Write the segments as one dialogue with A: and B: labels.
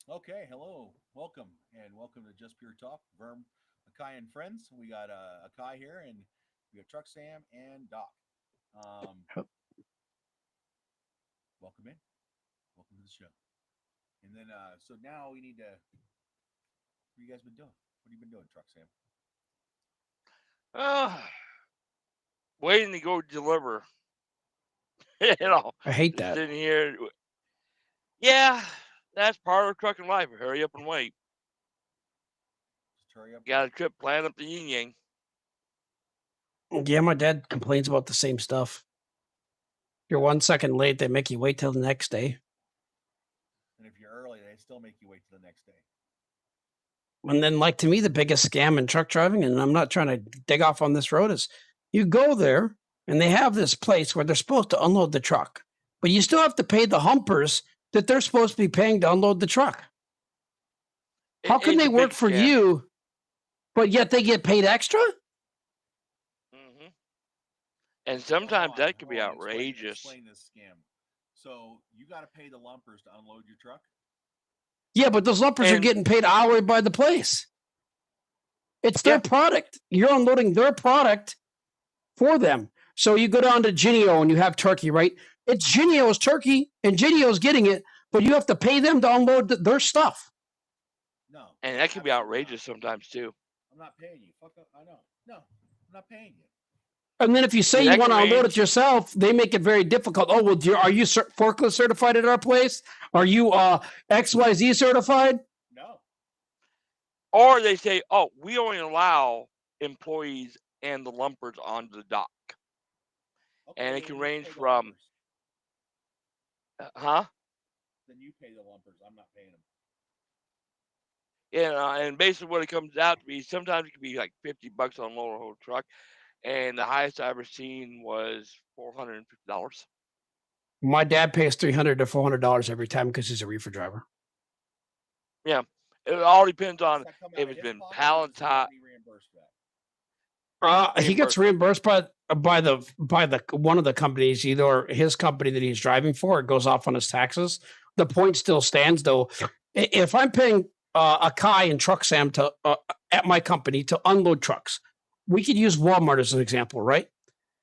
A: Okay, hello, welcome to Just Pure Talk, Verm, Akai, and friends. We got Akai here, and we got Truck Sam and Doc. Um, welcome in, welcome to the show. And then, so now we need to. What you guys been doing? What have you been doing, Truck Sam?
B: Uh, Waiting to go deliver. you
A: Really?
B: know,
C: I hate
B: just
C: that.
B: sitting here. Yeah, that's part of trucking life. Hurry up and wait.
A: Just hurry up and
B: Got a
A: wait.
B: trip planned up the yin yang.
C: Yeah, my dad complains about the same stuff. You're
A: Yeah.
C: 1 second late, they make you wait till the next day.
A: And if you're early, they still make you wait till the next day.
C: And then, like, to me, the biggest scam in truck driving, and I'm not trying to dig off on this road, is you go there and they have this place where they're supposed to unload the truck, but you still have to pay the humpers that they're supposed to be paying to unload the truck. How can
B: It's
C: they
B: a
C: work
B: big
C: for
B: scam.
C: you, but yet they get paid extra?
B: hmm And
A: Well, hold
B: sometimes
A: on,
B: that can
A: hold
B: be
A: on.
B: outrageous.
A: Explain this scam. So you got to pay the lumpers to unload your truck.
C: Yeah, but those lumpers are
B: And
C: getting paid hourly by the place. It's their
B: yeah,
C: product. You're unloading their product for them. So you go down to Genio and you have turkey, right? It's Genio's turkey and Genio's getting it, but you have to pay them to unload their stuff.
A: No,
B: and that can be
A: absolutely not.
B: outrageous sometimes too.
A: I'm not paying you. Fuck up. I know. No, I'm not paying you.
C: And then if you say
B: And
C: you
B: that
C: want
B: can
C: to unload it
B: range.
C: yourself, they make it very difficult. Oh, well, are you forklift certified at our place? Are you XYZ certified?
A: No.
B: Or they say, oh, we only allow employees and the lumpers onto the dock.
A: Okay,
B: And
A: well
B: it
A: then
B: can
A: you
B: range
A: pay the
B: from,
A: lumpers.
B: huh?
A: Then you pay the lumpers. I'm not paying them.
B: And basically what it comes out to be, sometimes it can be like $50 on lower whole truck, and the highest I ever seen was $450.
C: My dad pays $300 to $400 every time because he's a reefer driver.
B: Yeah, it all depends
A: Does
B: on
A: that come out
B: if
A: of
B: it's
A: his
B: been
A: pocket or does he get
B: palletized,
A: any reimbursed back?
C: He gets
B: reimbursement.
C: reimbursed by the one of the companies, either his company that he's driving for. It goes off on his taxes. The point still stands, though. If I'm paying Akai and Truck Sam to at my company to unload trucks, we could use Walmart as an example, right?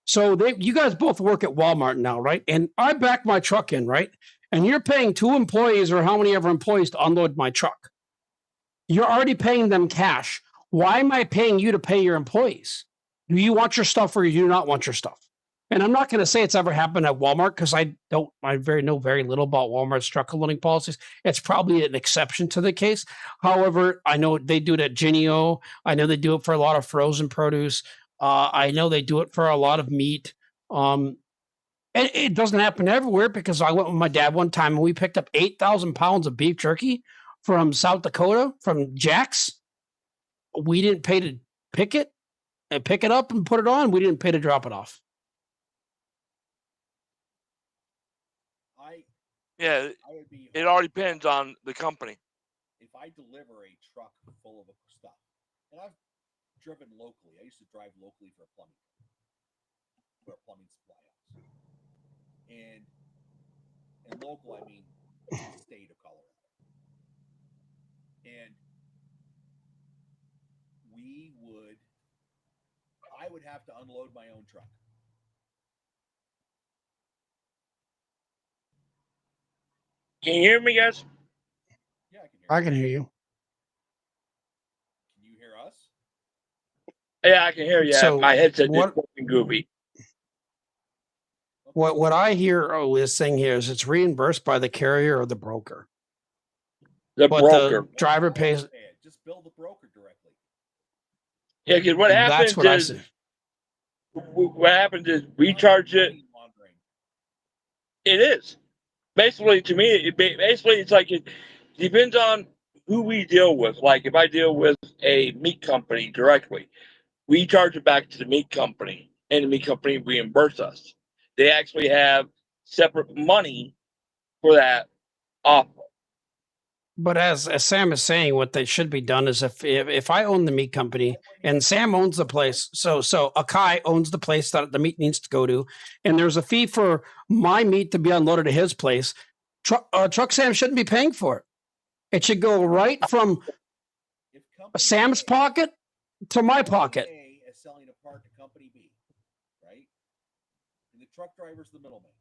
C: So you guys both work at Walmart now, right? And I back my truck in, right? And you're paying 2 employees or how many ever employees to unload my truck. You're already paying them cash. Why am I paying you to pay your employees? Do you want your stuff or do you not want your stuff? And I'm not going to say it's ever happened at Walmart because I know very little about Walmart's truck unloading policies. It's probably an exception to the case. However, I know they do it at Genio. I know they do it for a lot of frozen produce. I know they do it for a lot of meat. And it doesn't happen everywhere because I went with my dad one time and we picked up 8,000 pounds of beef jerky from South Dakota, from Jack's. We didn't pay to pick it and pick it up and put it on. We didn't pay to drop it off.
A: I
B: Yeah,
A: I would be
B: it
A: hard
B: all depends on the company.
A: if I deliver a truck full of stuff. And I've driven locally. I used to drive locally for a plumbing supply house. And local I mean the state of Colorado. And we would I would have to unload my own truck.
B: Can you hear me, guys?
A: Yeah, I can hear
C: I
A: you.
C: can hear you.
A: Can you hear us?
B: Yeah, I can hear you.
C: So
B: My headset just
C: what
B: fucking goofy.
A: Okay.
C: what I hear this thing here is it's reimbursed by the carrier or the broker.
B: The
C: But
B: broker.
C: the driver
A: Why would
C: pays.
A: you pay it? Just bill the broker directly.
B: Yeah, because what
C: That's
B: happens
C: what I
B: is
C: said.
B: we charge it.
A: Money laundering.
B: It is basically, to me, basically it's like it depends on who we deal with. Like if I deal with a meat company directly, we charge it back to the meat company, and the meat company reimburse us. They actually have separate money for that offer.
C: But as Sam is saying, what they should be done is if I own the meat company and Sam owns the place, so Akai owns the place that the meat needs to go to, and there's a fee for my meat to be unloaded to his place, Truck Sam shouldn't be paying for it. It should go right from Sam's pocket to my pocket.
A: A is selling a part to company B, right? And the truck driver's the middleman.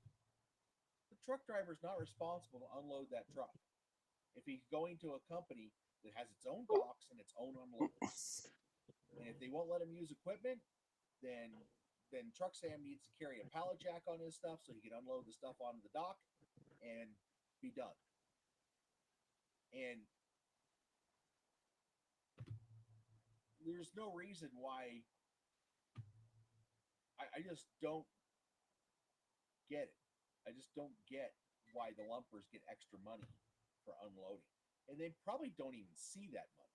A: The truck driver's not responsible to unload that truck. If he's going to a company that has its own docks and its own unloaders, and if they won't let him use equipment, then Truck Sam needs to carry a pallet jack on his stuff so he can unload the stuff onto the dock and be done. And there's no reason why I just don't get it. I just don't get why the lumpers get extra money for unloading. And they probably don't even see that money.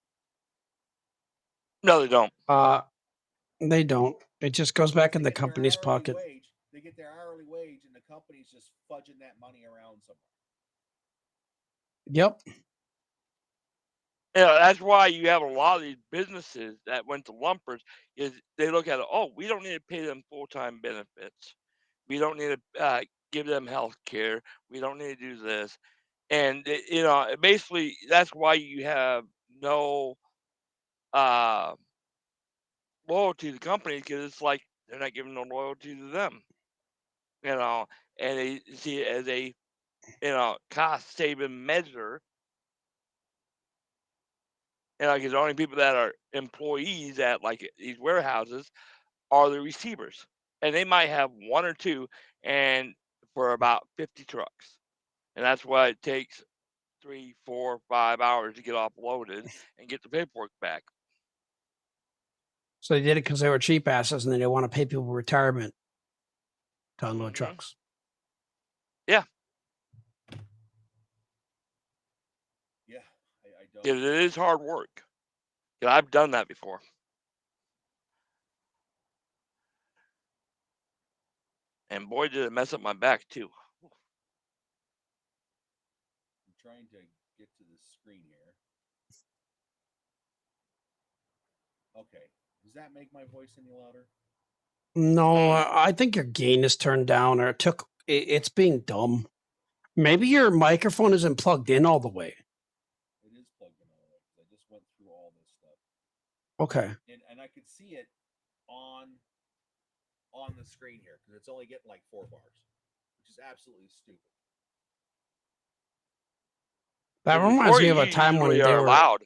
B: No, they don't.
C: They don't. It just goes back in the company's pocket.
A: They get their hourly wage, and the company's just fudging that money around somewhere.
C: Yep.
B: Yeah, that's why you have a lot of these businesses that went to lumpers. Is they look at it? Oh, we don't need to pay them full-time benefits. We don't need to give them health care. We don't need to do this. And basically, that's why you have no loyalty to the company, because it's like they're not giving no loyalty to them. And they see it as a cost-saving measure. Because the only people that are employees at like these warehouses are the receivers, and they might have one or two, and for about 50 trucks, and that's why it takes 3, 4, 5 hours to get offloaded and get the paperwork back.
C: So they did it because they were cheap asses, and they didn't want to pay people retirement to unload trucks.
B: Yeah.
A: Yeah, I don't.
B: It is hard work. I've done that before. And boy, did it mess up my back too.
A: I'm trying to get to the screen here. Okay. Does that make my voice any louder?
C: No, I think your gain is turned down, or it's being dumb. Maybe your microphone isn't plugged in all the way.
A: It is plugged in all the way because I just went through all this stuff.
C: Okay.
A: And I could see it on the screen here because it's only getting like 4 bars, which is absolutely stupid.
C: That reminds me of a time when they were
B: loud.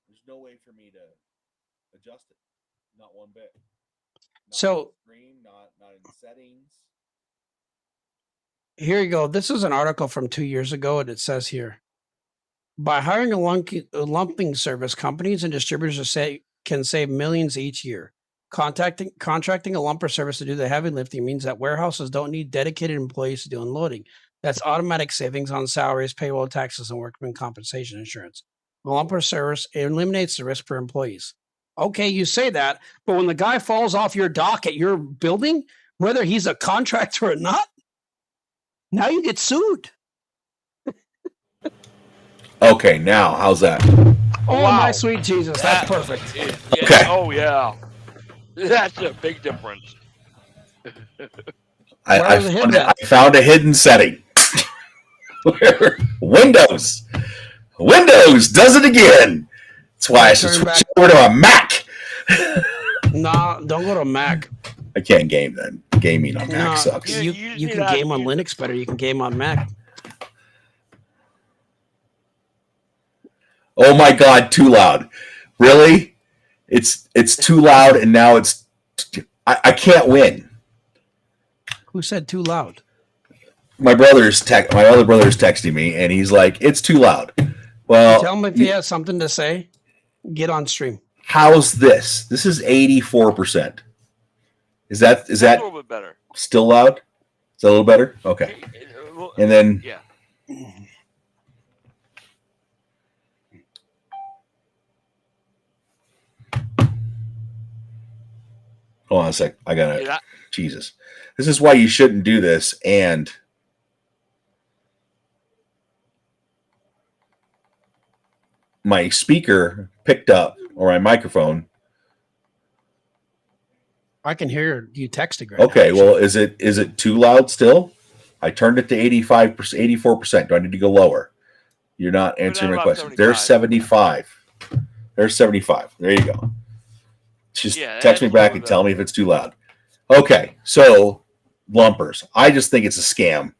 A: There's no way for me to adjust it. Not one bit. Not
C: so
A: on the screen, not in settings.
C: Here you go. This is an article from 2 years ago, and it says here, by hiring a lumping service, companies and distributors can save millions each year. Contracting a lumper service to do the heavy lifting means that warehouses don't need dedicated employees to do unloading. That's automatic savings on salaries, payroll taxes, and workman compensation insurance. The lumper service eliminates the risk for employees. Okay, you say that, but when the guy falls off your dock at your building, whether he's a contractor or not, now you get sued.
A: Okay, now how's that?
C: Oh,
B: wow.
C: My sweet Jesus, that's perfect.
B: Okay. Oh, yeah. That's a big difference.
A: I found a hidden setting. Windows does it again. That's why I should switch over to a Mac.
C: No, don't go to Mac.
A: I can't game then. Gaming on Mac sucks.
C: You can game on Linux better. You can game on Mac.
A: Oh my God, too loud. Really? It's too loud, and now I can't win.
C: Who said too loud?
A: My other brother's texting me, and he's like, "It's too loud." Well,
C: tell him if he has something to say. Get on stream.
A: How's this? This is 84%. Is that
B: a little bit better?
A: Still loud? Is that a little better? Okay. And then
B: yeah.
A: Hold on a sec. I gotta. Jesus. This is why you shouldn't do this. And my speaker picked up, or my microphone.
C: I can hear you texting right
A: okay,
C: now.
A: Well, is it too loud still? I turned it to 85%, 84%. Do I need to go lower? You're not answering my
B: about
A: question. They're 75. They're 75. There you go. Just text me back and tell me if it's too loud. Okay, so lumpers. I just think it's a scam.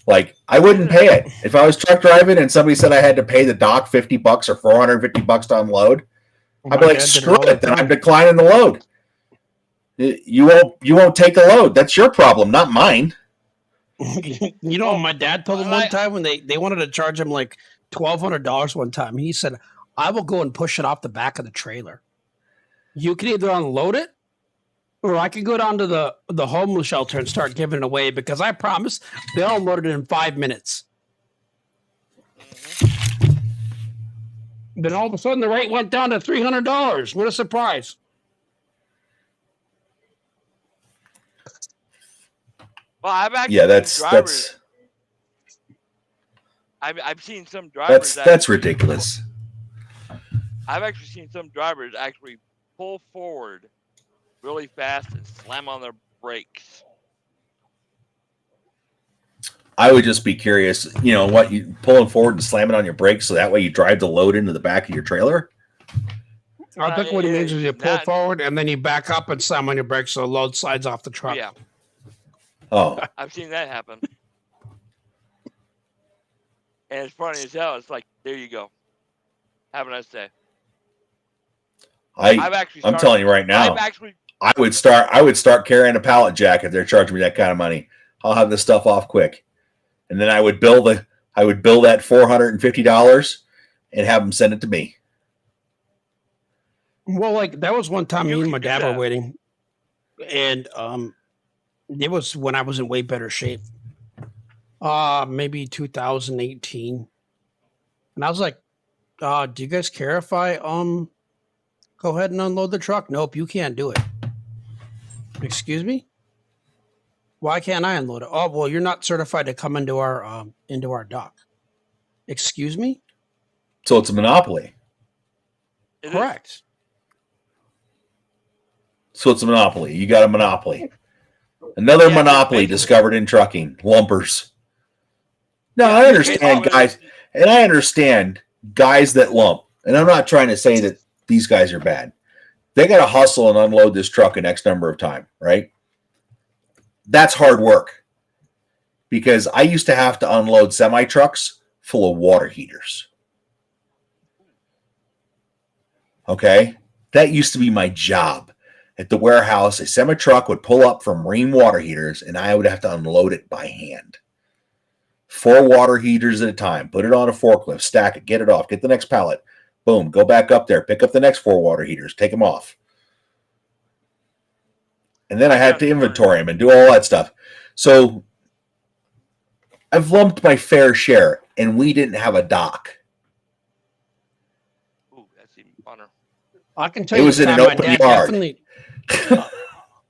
A: Like, I wouldn't pay it. If I was truck driving and somebody said I had to pay the dock $50 or $450 to unload, I'd be like, screw it, then I'm declining the load. You won't take the load. That's your problem, not mine.
C: You know, my dad told him one time when they wanted to charge him like $1,200 one time. He said, I will go and push it off the back of the trailer. You can either unload it, or I can go down to the homeless shelter and start giving it away, because I promise they'll unload it in 5 minutes. Then all of a sudden the rate went down to $300. What a surprise.
B: Well, I've actually
A: that's
B: I've seen some drivers
A: that's ridiculous.
B: I've actually seen some drivers actually pull forward really fast and slam on their brakes.
A: I would just be curious, you know, what you pulling forward and slamming on your brakes so that way you drive the load into the back of your trailer?
C: I think what he means is you pull forward and then you back up and slam on your brakes so the load slides off the truck.
B: Yeah.
A: Oh.
B: I've seen that happen. And it's funny as hell. It's like, there you go. Have a nice day.
A: I'm telling you right now, I would start carrying a pallet jack if they're charging me that kind of money. I'll have this stuff off quick. And then I would bill that $450 and have them send it to me.
C: Well, like that was one time me and my dad were waiting, and it was when I was in way better shape. Maybe 2018, and I was like, "Do you guys care if I go ahead and unload the truck?" Nope, you can't do it. Excuse me? Why can't I unload it? Oh, well, you're not certified to come into our dock. Excuse me?
A: So it's a monopoly.
C: Correct.
A: So it's a monopoly. You got a monopoly. Another monopoly discovered in trucking. Lumpers. No, I understand, guys. And I understand guys that lump. And I'm not trying to say that these guys are bad. They got to hustle and unload this truck an X number of time, right? That's hard work. Because I used to have to unload semi-trucks full of water heaters. Okay? That used to be my job. At the warehouse, a semi-truck would pull up from Marine water heaters, and I would have to unload it by hand. 4 water heaters at a time. Put it on a forklift, stack it, get it off, get the next pallet. Boom, go back up there, pick up the next 4 water heaters, take them off. And then I had to inventory them and do all that stuff. So I've lumped my fair share, and we didn't have a dock.
B: Ooh, that's even funner.
C: I can tell you,
A: it was in an open yard.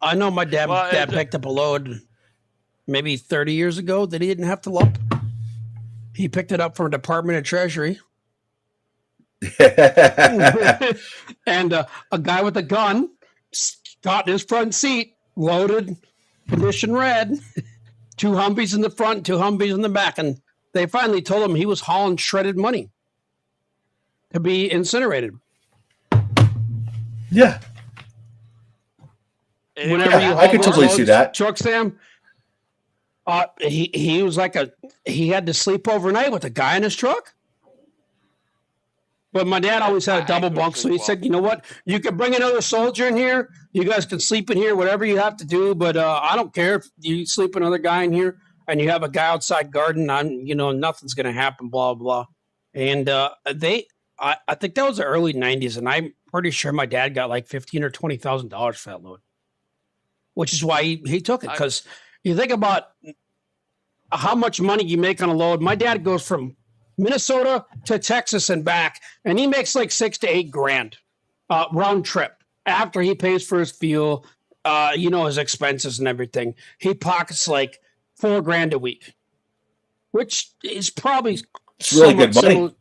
C: I know my dad picked up a load maybe 30 years ago that he didn't have to lump. He picked it up from Department of Treasury. And a guy with a gun got in his front seat, loaded, condition red, 2 Humvees in the front, 2 Humvees in the back. And they finally told him he was hauling shredded money to be incinerated.
A: Yeah.
C: Whenever
A: I could totally see that.
C: Truck Sam, he was like he had to sleep overnight with a guy in his truck. But my dad always had a double bunk, so he said, you know what? You can bring another soldier in here. You guys can sleep in here, whatever you have to do. But I don't care if you sleep another guy in here and you have a guy outside guarding. Nothing's going to happen, blah, blah. And I think that was the early 90s, and I'm pretty sure my dad got like $15,000 or $20,000 for that load, which is why he took it. Because you think about how much money you make on a load. My dad goes from Minnesota to Texas and back, and he makes like $6,000 to $8,000 round trip after he pays for his fuel, his expenses and everything. He pockets like $4,000 a week, which is probably
A: really good money.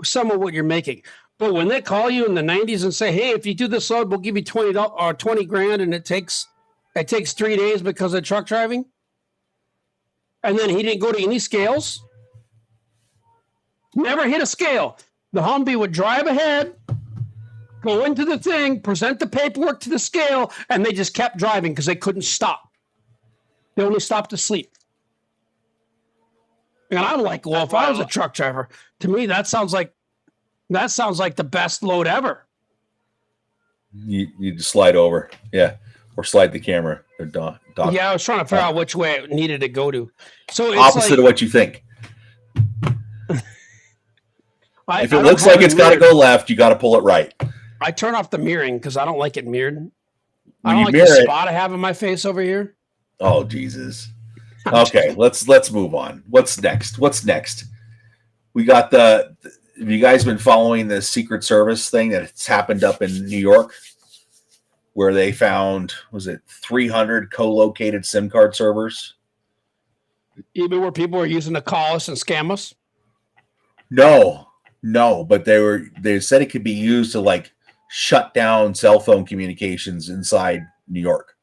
C: Some of what you're making. But when they call you in the 90s and say, "Hey, if you do this load, we'll give you $20,000, and it takes 3 days because of truck driving," and then he didn't go to any scales. Never hit a scale. The Humvee would drive ahead, go into the thing, present the paperwork to the scale, and they just kept driving because they couldn't stop. They only stopped to sleep. And I'm like, well, if I was a truck driver, to me that sounds like the best load ever.
A: You just slide over, yeah, or slide the camera. Or dock.
C: Yeah, I was trying to figure out which way it needed to go to. So it's
A: opposite
C: like,
A: of what you think. If it
C: I
A: looks
C: don't have
A: like
C: it
A: it's got to
C: mirrored.
A: go left, you got to pull it right.
C: I turn off the mirroring because I don't like it mirrored. I
A: When
C: don't
A: you
C: like
A: mirror
C: the
A: it,
C: spot I have in my face over here.
A: oh Jesus. Okay, let's move on. What's next? We got have you guys been following the Secret Service thing that's happened up in New York, where they found 300 co-located SIM card servers?
C: Even where people are using to call us and scam us.
A: No, but they said it could be used to like shut down cell phone communications inside New York.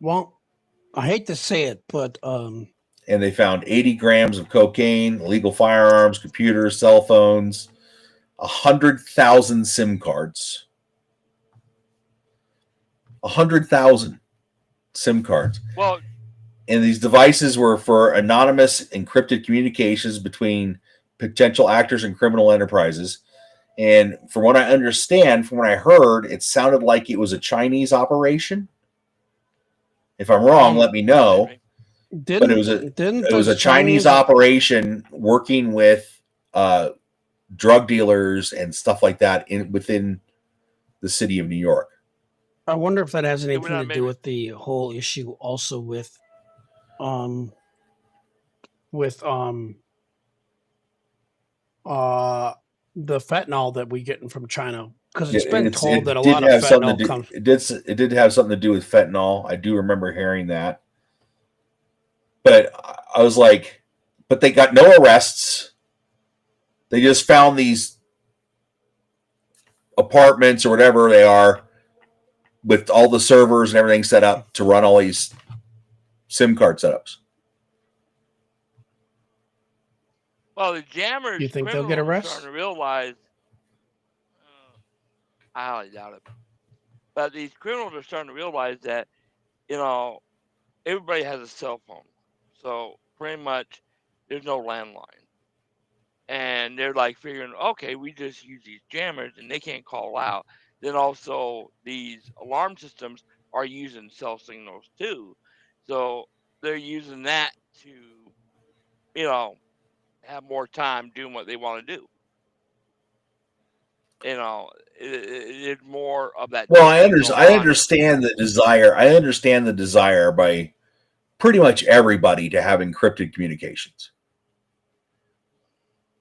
C: Well, I hate to say it, but
A: And they found 80 grams of cocaine, illegal firearms, computers, cell phones, 100,000 SIM cards. 100,000 SIM cards.
B: Well,
A: and these devices were for anonymous encrypted communications between potential actors and criminal enterprises. And from what I understand, from what I heard, it sounded like it was a Chinese operation. If I'm wrong, let me know. But it was a Chinese operation working with drug dealers and stuff like that within the city of New York.
C: I wonder if that has anything to do with the whole issue also with the fentanyl that we're getting from China, because it's been told that a lot of fentanyl comes.
A: It did have something to do with fentanyl. I do remember hearing that, but I was like, but they got no arrests. They just found these apartments or whatever they are with all the servers and everything set up to run all these SIM card setups.
B: Well, the jammers.
C: You think they'll get arrested?
B: Starting to realize, I highly doubt it. But these criminals are starting to realize that, everybody has a cell phone, so pretty much there's no landline, and they're like figuring, okay, we just use these jammers and they can't call out. Then also these alarm systems are using cell signals too, so they're using that to, have more time doing what they want to do. It's more of that.
A: Well, I understand the desire. I understand the desire by pretty much everybody to have encrypted communications.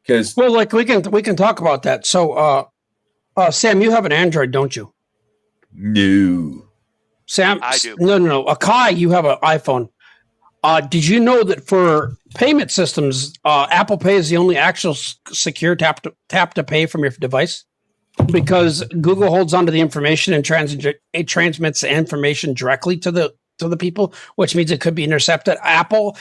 A: Because
C: like we can talk about that. So, Sam, you have an Android, don't you?
A: No.
C: Sam,
B: I do.
C: No. Akai, you have an iPhone. Did you know that for payment systems, Apple Pay is the only actual secure tap to pay from your device? Because Google holds onto the information and it transmits the information directly to the people, which means it could be intercepted. Apple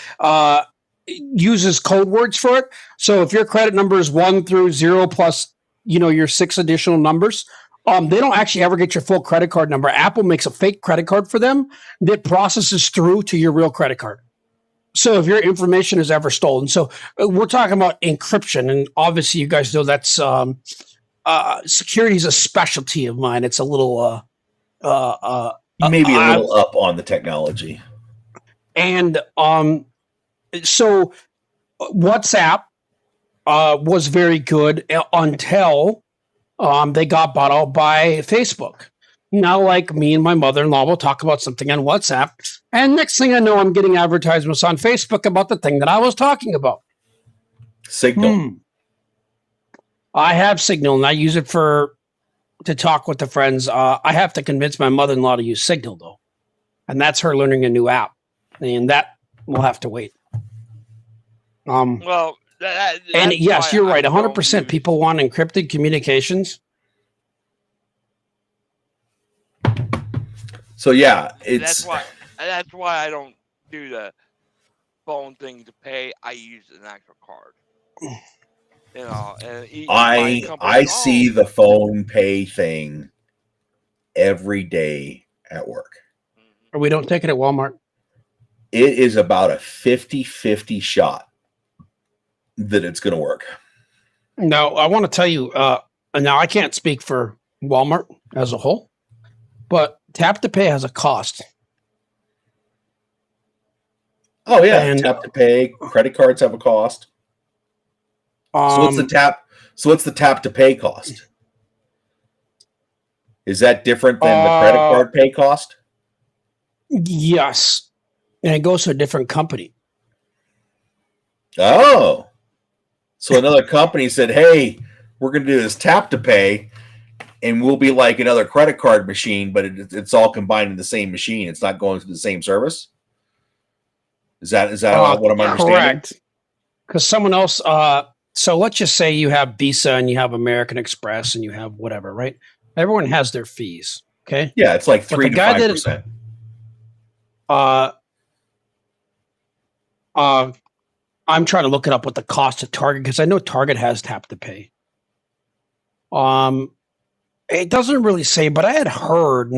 C: uses code words for it. So if your credit number is 1 through 0 plus, your 6 additional numbers, they don't actually ever get your full credit card number. Apple makes a fake credit card for them that processes through to your real credit card. So if your information is ever stolen, so we're talking about encryption, and obviously you guys know that's security is a specialty of mine. It's a little
A: maybe a little up on the technology.
C: And so WhatsApp was very good until they got bought out by Facebook. Now, like me and my mother-in-law will talk about something on WhatsApp, and next thing I know, I'm getting advertisements on Facebook about the thing that I was talking about.
A: Signal.
C: I have Signal, and I use it to talk with the friends. I have to convince my mother-in-law to use Signal, though, and that's her learning a new app, and that will have to wait.
B: Well,
C: and yes, you're right. 100% people want encrypted communications.
A: So yeah,
B: that's why I don't do the phone thing to pay. I use an actual card. You know, and my company
A: I
B: goes,
A: see the phone pay thing every day at work.
C: We don't take it at Walmart.
A: It is about a 50-50 shot that it's going to work.
C: Now, I want to tell you, now I can't speak for Walmart as a whole, but tap to pay has a cost.
A: Oh yeah,
C: And,
A: tap to pay. Credit cards have a cost. So what's the tap? So what's the tap to pay cost? Is that different than the credit card pay cost?
C: Yes, and it goes to a different company.
A: Oh, so another company said, "Hey, we're going to do this tap to pay, and we'll be like another credit card machine, but it's all combined in the same machine. It's not going to the same service." Is that what I'm understanding?
C: Correct. Because someone else. So let's just say you have Visa and you have American Express and you have whatever, right? Everyone has their fees. Okay.
A: Yeah, it's like 3 to 5%.
C: I'm trying to look it up what the cost of Target, because I know Target has tap to pay. It doesn't really say, but I had heard,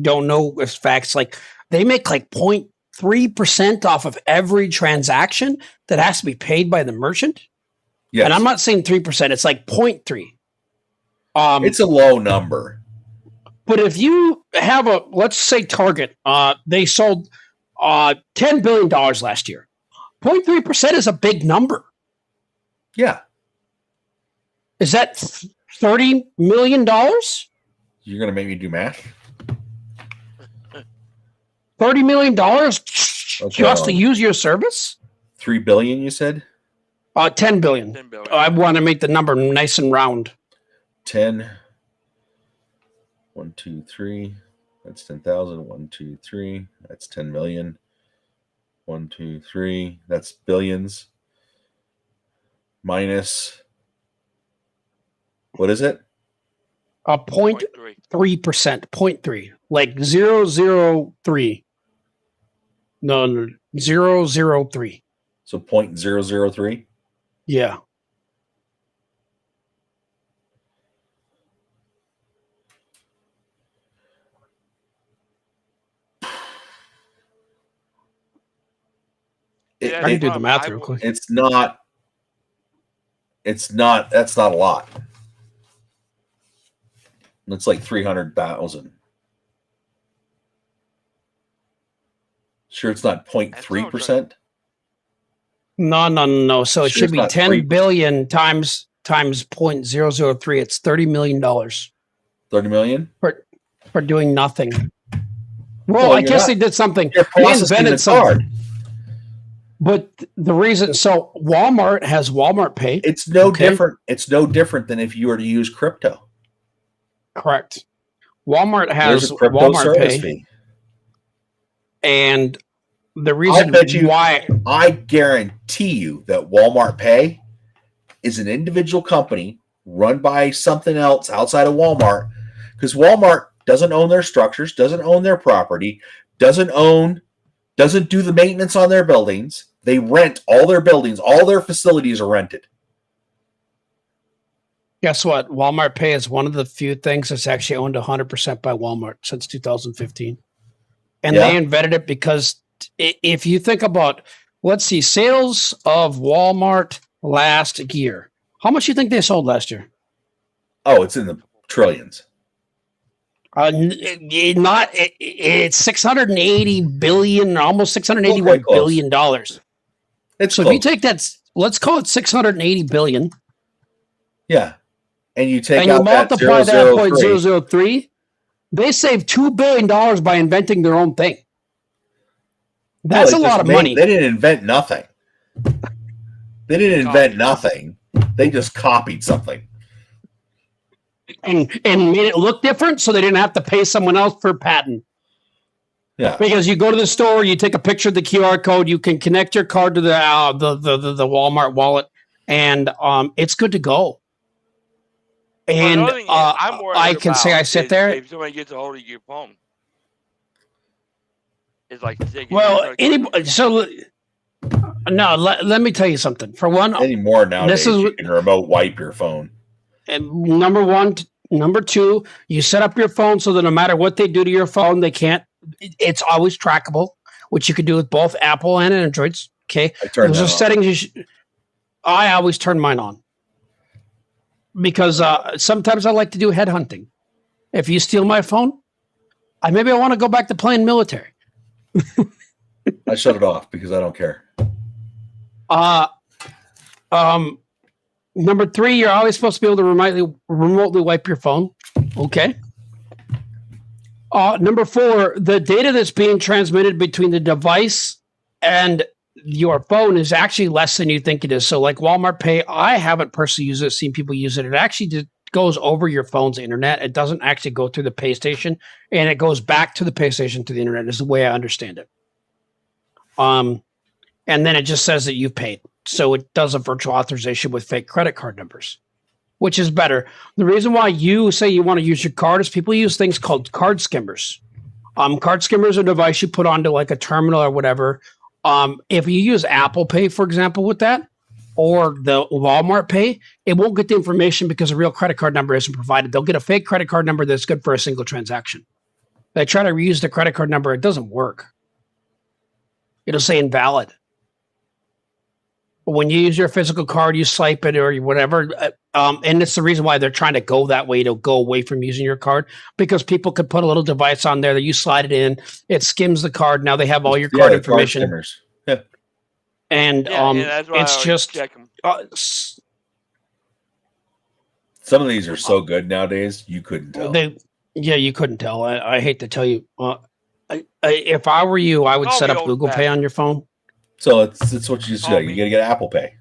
C: don't know if facts, like they make like 0.3% off of every transaction that has to be paid by the merchant.
A: Yes.
C: And I'm not saying 3%, it's like 0.3.
A: It's a low number.
C: But if you have let's say Target, they sold $10 billion last year. 0.3% is a big number.
A: Yeah.
C: Is that $30 million?
A: You're going to make me do math?
C: $30 million just to use your service?
A: $3 billion, you said?
C: 10 billion.
B: 10 billion.
C: I want to make the number nice and round.
A: 10. 1, 2, 3. That's 10,000. 1, 2, 3. That's 10 million. 1, 2, 3. That's billions. Minus. What is it?
C: 0.3%. 0.3. Like 003. No, 003.
A: So 0.003?
C: Yeah. I can do the math real quick.
A: That's not a lot. It's like 300,000. Sure, it's not 0.3%.
C: No. So it
A: Sure,
C: should be 10
A: 3.
C: billion times 0.003. It's $30 million.
A: 30 million?
C: For doing nothing. Well, I guess they did something. They invented something. But the reason, so Walmart has Walmart Pay.
A: It's no different. It's no different than if you were to use crypto.
C: Correct. Walmart has
A: a crypto
C: Walmart
A: service
C: Pay.
A: fee.
C: And the reason why
A: I guarantee you that Walmart Pay is an individual company run by something else outside of Walmart, because Walmart doesn't own their structures, doesn't own their property, doesn't do the maintenance on their buildings. They rent all their buildings. All their facilities are rented.
C: Guess what? Walmart Pay is one of the few things that's actually owned 100% by Walmart since 2015. And they invented it because if you think about, let's see, sales of Walmart last year, how much do you think they sold last year?
A: Oh, it's in the trillions.
C: It's 680 billion, almost 681 billion dollars. So if you take that, let's call it 680 billion.
A: Yeah. And you take
C: and
A: out
C: you multiply that 0.003, they saved $2 billion by inventing their own thing. That's a lot of money.
A: They didn't invent nothing. They just copied something.
C: And made it look different so they didn't have to pay someone else for patent.
A: Yeah.
C: Because you go to the store, you take a picture of the QR code, you can connect your card to the Walmart wallet, and it's good to go. And I can say I sit there.
B: If somebody gets a hold of your phone, it's like
C: anybody. So No, let me tell you something. For one,
A: Anymore nowadays, you can remote wipe your phone.
C: And number one, number two, you set up your phone so that no matter what they do to your phone, they can't. It's always trackable, which you can do with both Apple and Androids. Okay, those are settings. I always turn mine on because sometimes I like to do headhunting. If you steal my phone, maybe I want to go back to playing military.
A: I shut it off because I don't care.
C: Number three, you're always supposed to be able to remotely wipe your phone. Okay. Number four, the data that's being transmitted between the device and your phone is actually less than you think it is. So like Walmart Pay, I haven't personally used it, seen people use it. It actually goes over your phone's internet. It doesn't actually go through the pay station, and it goes back to the pay station to the internet is the way I understand it. And then it just says that you've paid. So it does a virtual authorization with fake credit card numbers, which is better. The reason why you say you want to use your card is people use things called card skimmers. Card skimmers are a device you put onto like a terminal or whatever. If you use Apple Pay, for example, with that, or the Walmart Pay, it won't get the information because a real credit card number isn't provided. They'll get a fake credit card number that's good for a single transaction. They try to reuse the credit card number. It doesn't work. It'll say invalid. When you use your physical card, you swipe it or whatever. And it's the reason why they're trying to go that way, to go away from using your card, because people could put a little device on there that you slide it in, it skims the card. Now they have all your card information.
A: Yeah.
C: And it's just
A: some of these are so good nowadays, you couldn't tell.
C: You couldn't tell. I hate to tell you. If I were you, I would set up Google Pay on your phone.
A: So it's what you just do. You got to get Apple Pay.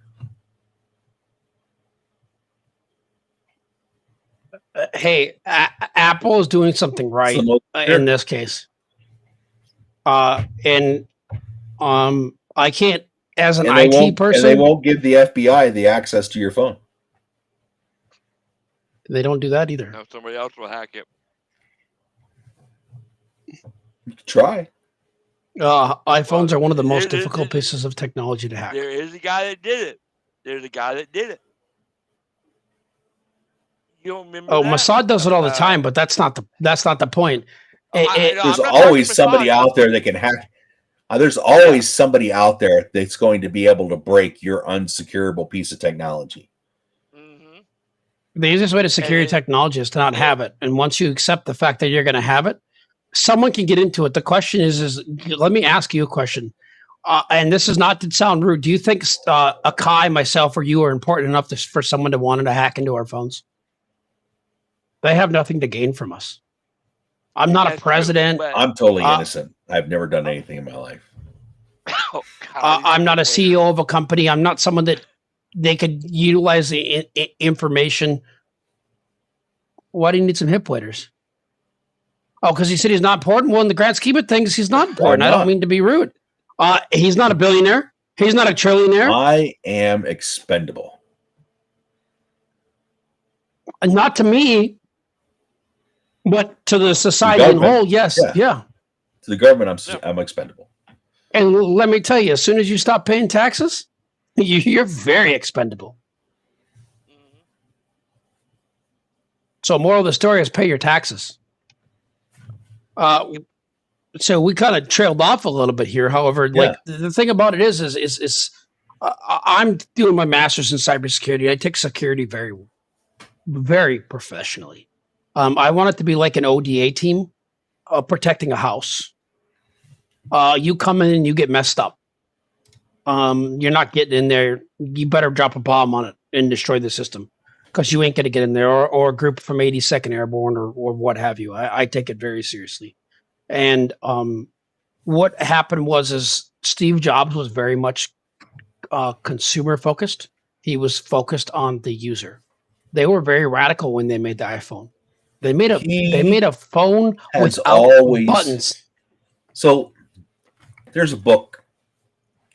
C: Hey, Apple is doing something right in this case. I can't, as an IT person,
A: and they won't give the FBI the access to your phone.
C: They don't do that either.
B: No, somebody else will hack it.
A: You can try.
C: iPhones are one of the most difficult pieces of technology to hack.
B: There is a guy that did it. There's a guy that did it. You don't remember?
C: Mossad does it all the time, but that's not the point.
A: There's always somebody out there that can hack. There's always somebody out there that's going to be able to break your unsecurable piece of technology.
B: Mm-hmm.
C: The easiest way to secure your technology is to not have it. And once you accept the fact that you're going to have it, someone can get into it. The question is let me ask you a question. And this is not to sound rude. Do you think Akai, myself, or you are important enough for someone to want to hack into our phones? They have nothing to gain from us. I'm not a president.
A: I'm totally innocent. I've never done anything in my life.
B: Oh, God,
C: I'm not a CEO of a company. I'm not someone that they could utilize the information. Why do you need some hip waders? Oh, because he said he's not important. Well, in the grand scheme of things, he's not important. I don't mean to be rude. He's not a billionaire. He's not a trillionaire.
A: I am expendable.
C: Not to me, but to the society in whole. Yes, yeah.
A: To the government, I'm expendable.
C: And let me tell you, as soon as you stop paying taxes, you're very expendable. So, moral of the story is pay your taxes. So we kind of trailed off a little bit here. However, like the thing about it is I'm doing my master's in cybersecurity. I take security very, very professionally. I want it to be like an ODA team protecting a house. You come in and you get messed up. You're not getting in there. You better drop a bomb on it and destroy the system, because you ain't going to get in there, or a group from 82nd Airborne or what have you. I take it very seriously. And what happened was Steve Jobs was very much consumer focused. He was focused on the user. They were very radical when they made the iPhone. They made a phone without buttons.
A: So there's a book.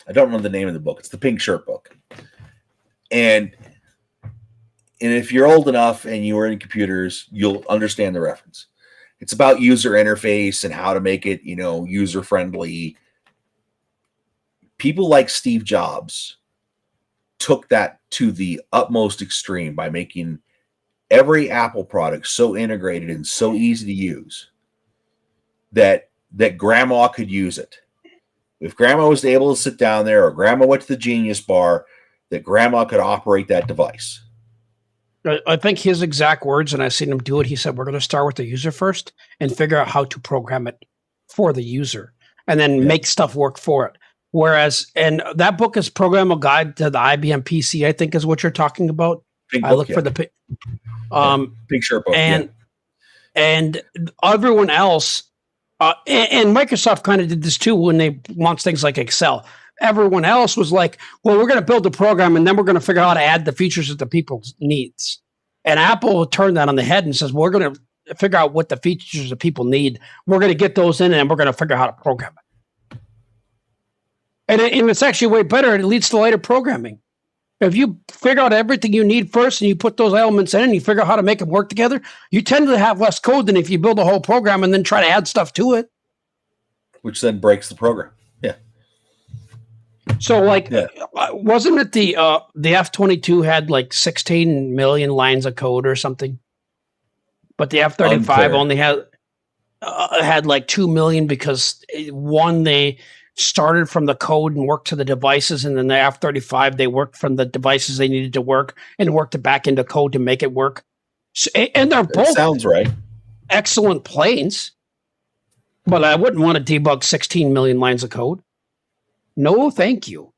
A: I don't remember the name of the book. It's the Pink Shirt book. And if you're old enough and you were in computers, you'll understand the reference. It's about user interface and how to make it, user friendly. people like Steve Jobs took that to the utmost extreme by making every Apple product so integrated and so easy to use that grandma could use it. If grandma was able to sit down there, or grandma went to the Genius Bar, that grandma could operate that device.
C: I think his exact words, and I've seen him do it, he said, we're going to start with the user first and figure out how to program it for the user and then make stuff work for it. Whereas, and that book is Programmable Guide to the IBM PC, I think is what you're talking about.
A: Pink
C: I
A: book,
C: look for the
A: Pink Shirt book.
C: And everyone else, and Microsoft kind of did this too when they launched things like Excel. Everyone else was like, well, we're going to build the program and then we're going to figure out how to add the features that the people needs. And Apple turned that on the head and says, well, we're going to figure out what the features that people need. We're going to get those in and we're going to figure out how to program it. And it's actually way better. It leads to lighter programming. If you figure out everything you need first and you put those elements in and you figure out how to make them work together, you tend to have less code than if you build a whole program and then try to add stuff to it.
A: Which then breaks the program. Yeah.
C: So, wasn't it the F-22 had like 16 million lines of code or something? But the F-35 only had like 2 million because they started from the code and worked to the devices, and then the F-35 they worked from the devices they needed to work and worked it back into code to make it work. So, and they're both
A: sounds right.
C: Excellent planes, but I wouldn't want to debug 16 million lines of code. No, thank you.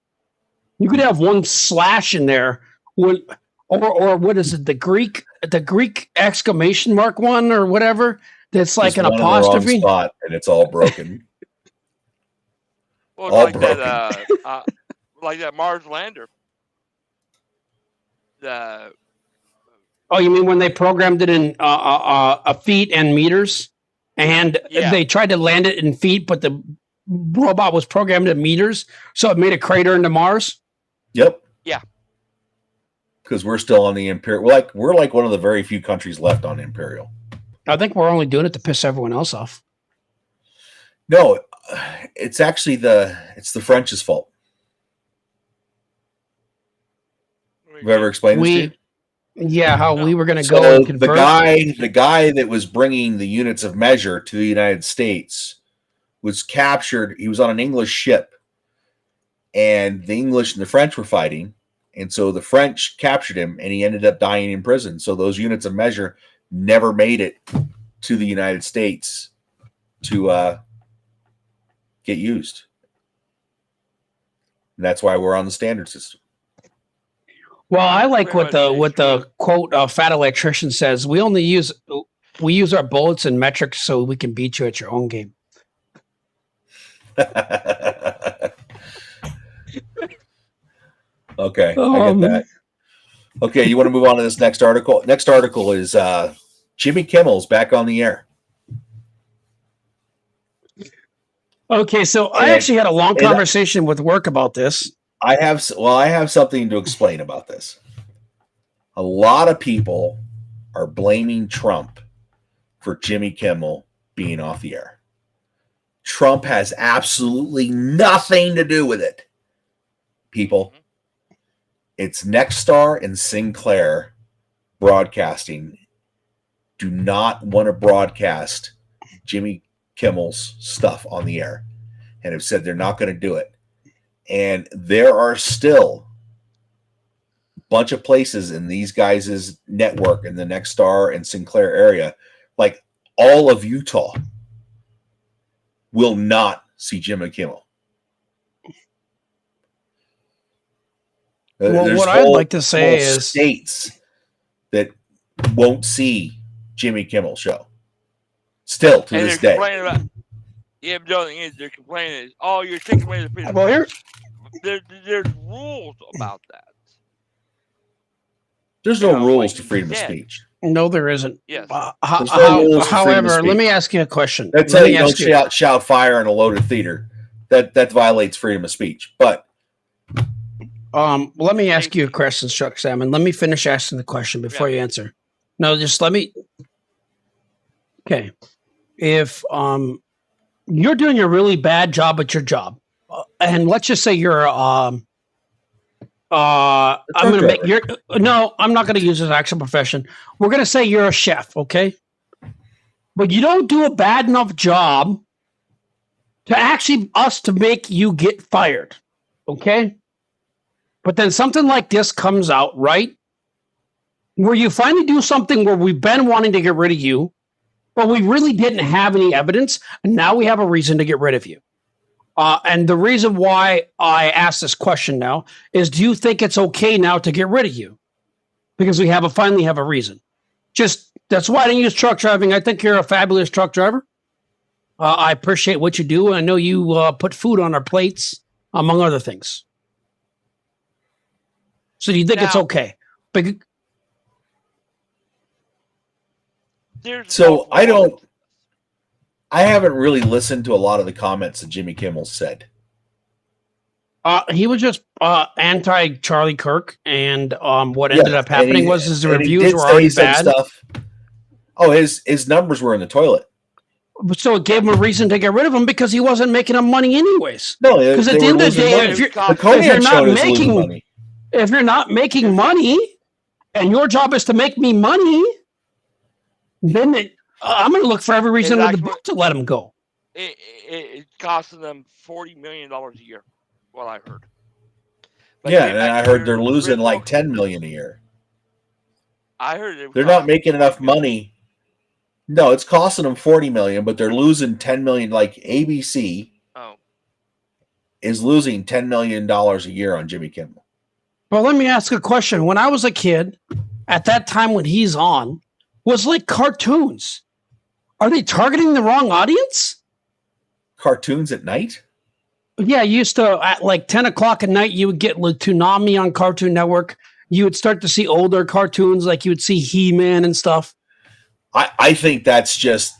C: You could have one slash in there, or what is it? The Greek exclamation mark one or whatever. That's like
A: just
C: an apostrophe.
A: In the wrong spot and it's all broken.
B: Well, like that Mars lander.
C: Oh, you mean when they programmed it in feet and meters, and they tried to land it in feet, but the robot was programmed in meters, so it made a crater into Mars?
A: Yep.
B: Yeah.
A: Because we're still on the Imperial. We're like one of the very few countries left on Imperial.
C: I think we're only doing it to piss everyone else off.
A: No, it's actually the French's fault. Have I ever explained this to you?
C: Yeah, how we were going to go and convert.
A: The guy that was bringing the units of measure to the United States was captured. He was on an English ship, and the English and the French were fighting, and so the French captured him, and he ended up dying in prison. So those units of measure never made it to the United States to get used. And that's why we're on the standard system.
C: Well, I like what the quote fat electrician says. We use our bullets and metrics so we can beat you at your own game.
A: Okay, I get that. Okay, you want to move on to this next article? Next article is Jimmy Kimmel's back on the air.
C: Okay, so I actually had a long conversation with work about this.
A: I have something to explain about this. A lot of people are blaming Trump for Jimmy Kimmel being off the air. Trump has absolutely nothing to do with it. People, it's Nexstar and Sinclair Broadcasting do not want to broadcast Jimmy Kimmel's stuff on the air, and have said they're not going to do it. And there are still a bunch of places in these guys' network in the Nexstar and Sinclair area, like all of Utah, will not see Jimmy Kimmel.
C: Well, what I'd like to say is
A: states that won't see Jimmy Kimmel's show. Still to this day.
B: But the other thing is they're complaining, you're taking away the freedom.
C: Well,
B: there's rules about that.
A: There's no rules to freedom of speech.
C: No, there isn't.
B: Yes.
C: However, let me ask you a question.
A: That's how you don't shout fire in a loaded theater. That violates freedom of speech. But
C: let me ask you a question, Chuck Salmon. Let me finish asking the question before you answer. No, just let me. Okay. If you're doing a really bad job at your job, and let's just say you're I'm going to make your no, I'm not going to use his actual profession. We're going to say you're a chef, okay? But you don't do a bad enough job to actually us to make you get fired, okay? But then something like this comes out, right? Where you finally do something where we've been wanting to get rid of you, but we really didn't have any evidence, and now we have a reason to get rid of you. And the reason why I asked this question now is, do you think it's okay now to get rid of you? Because we finally have a reason. Just that's why I didn't use truck driving. I think you're a fabulous truck driver. I appreciate what you do. I know you put food on our plates, among other things. So do you think it's okay?
D: So I haven't really listened to a lot of the comments that Jimmy Kimmel said.
C: He was just anti Charlie Kirk, and what ended up happening was his reviews were already bad. Stuff.
D: Oh, his numbers were in the toilet.
C: So it gave him a reason to get rid of him because he wasn't making them money anyways.
D: No,
C: because at the end of the day, if you're not making money, and your job is to make me money, then I'm going to look for every reason in the book to let him go.
B: It costing them $40 million a year. What I heard.
D: But yeah, and I heard they're losing like $10 million a year.
B: I heard
D: they're not making enough money. No, it's costing them $40 million, but they're losing $10 million. Like ABC is losing $10 million a year on Jimmy Kimmel.
C: Well, let me ask a question. When I was a kid, at that time when he's on, was like cartoons. Are they targeting the wrong audience?
D: Cartoons at night?
C: Yeah, you used to, at like 10 o'clock at night, you would get Toonami on Cartoon Network. You would start to see older cartoons, like you would see He-Man and stuff.
D: I think that's just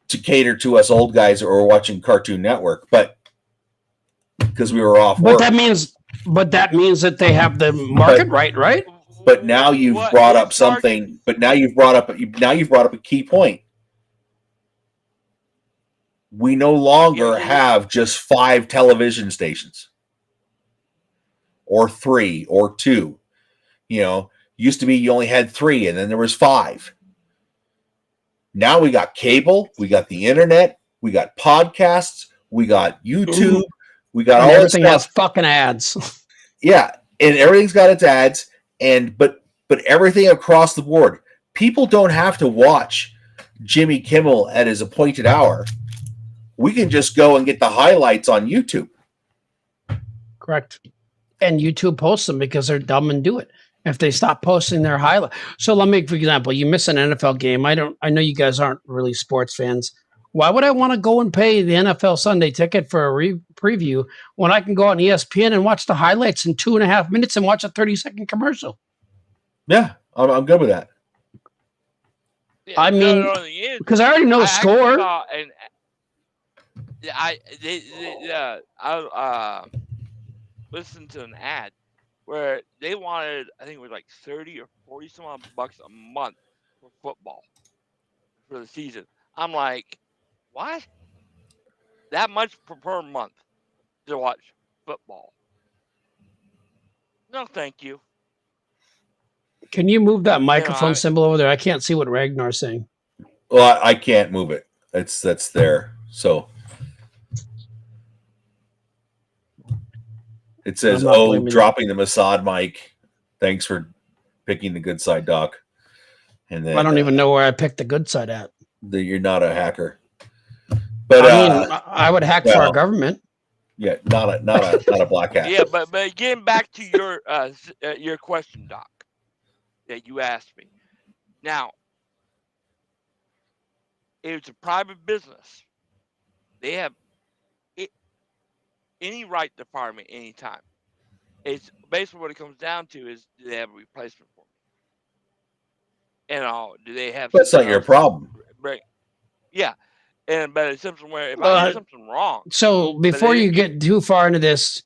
D: to cater to us old guys that were watching Cartoon Network, but because we were off work.
C: But that means that they have the market right?
D: But now you've brought up something. But now you've brought up a key point. We no longer have just 5 television stations, or 3, or 2. You know, used to be you only had 3, and then there was 5. Now we got cable, we got the internet, we got podcasts, we got YouTube, we got all
C: everything has fucking ads.
D: Yeah, and everything's got its ads, but everything across the board. People don't have to watch Jimmy Kimmel at his appointed hour. We can just go and get the highlights on YouTube.
C: Correct. And YouTube posts them because they're dumb and do it. If they stop posting their highlight. So let me, for example, you miss an NFL game. I know you guys aren't really sports fans. Why would I want to go and pay the NFL Sunday ticket for a preview when I can go on ESPN and watch the highlights in 2.5 minutes and watch a 30-second commercial?
D: Yeah, I'm good with that.
C: Yeah, I mean, because I already know the score.
B: I listened to an ad where they wanted, I think it was like 30 or 40 some odd bucks a month for football for the season. I'm like, what? That much per month to watch football? No, thank you.
C: Can you move that microphone symbol over there? I can't see what Ragnar's saying.
D: Well, I can't move it. That's there. So it says, dropping the Mossad mic. Thanks for picking the good side, Doc. And then
C: I don't even know where I picked the good side at.
D: You're not a hacker. But
C: I mean, I would hack for our government.
D: Yeah, not a black hat.
B: Yeah, but getting back to your question, Doc, that you asked me. Now, it's a private business. They have any right to fire me anytime. It's basically what it comes down to is, do they have a replacement for me? And do they have?
D: That's not your problem.
B: Yeah, but it's something where if I do something wrong.
C: So before you get too far into this,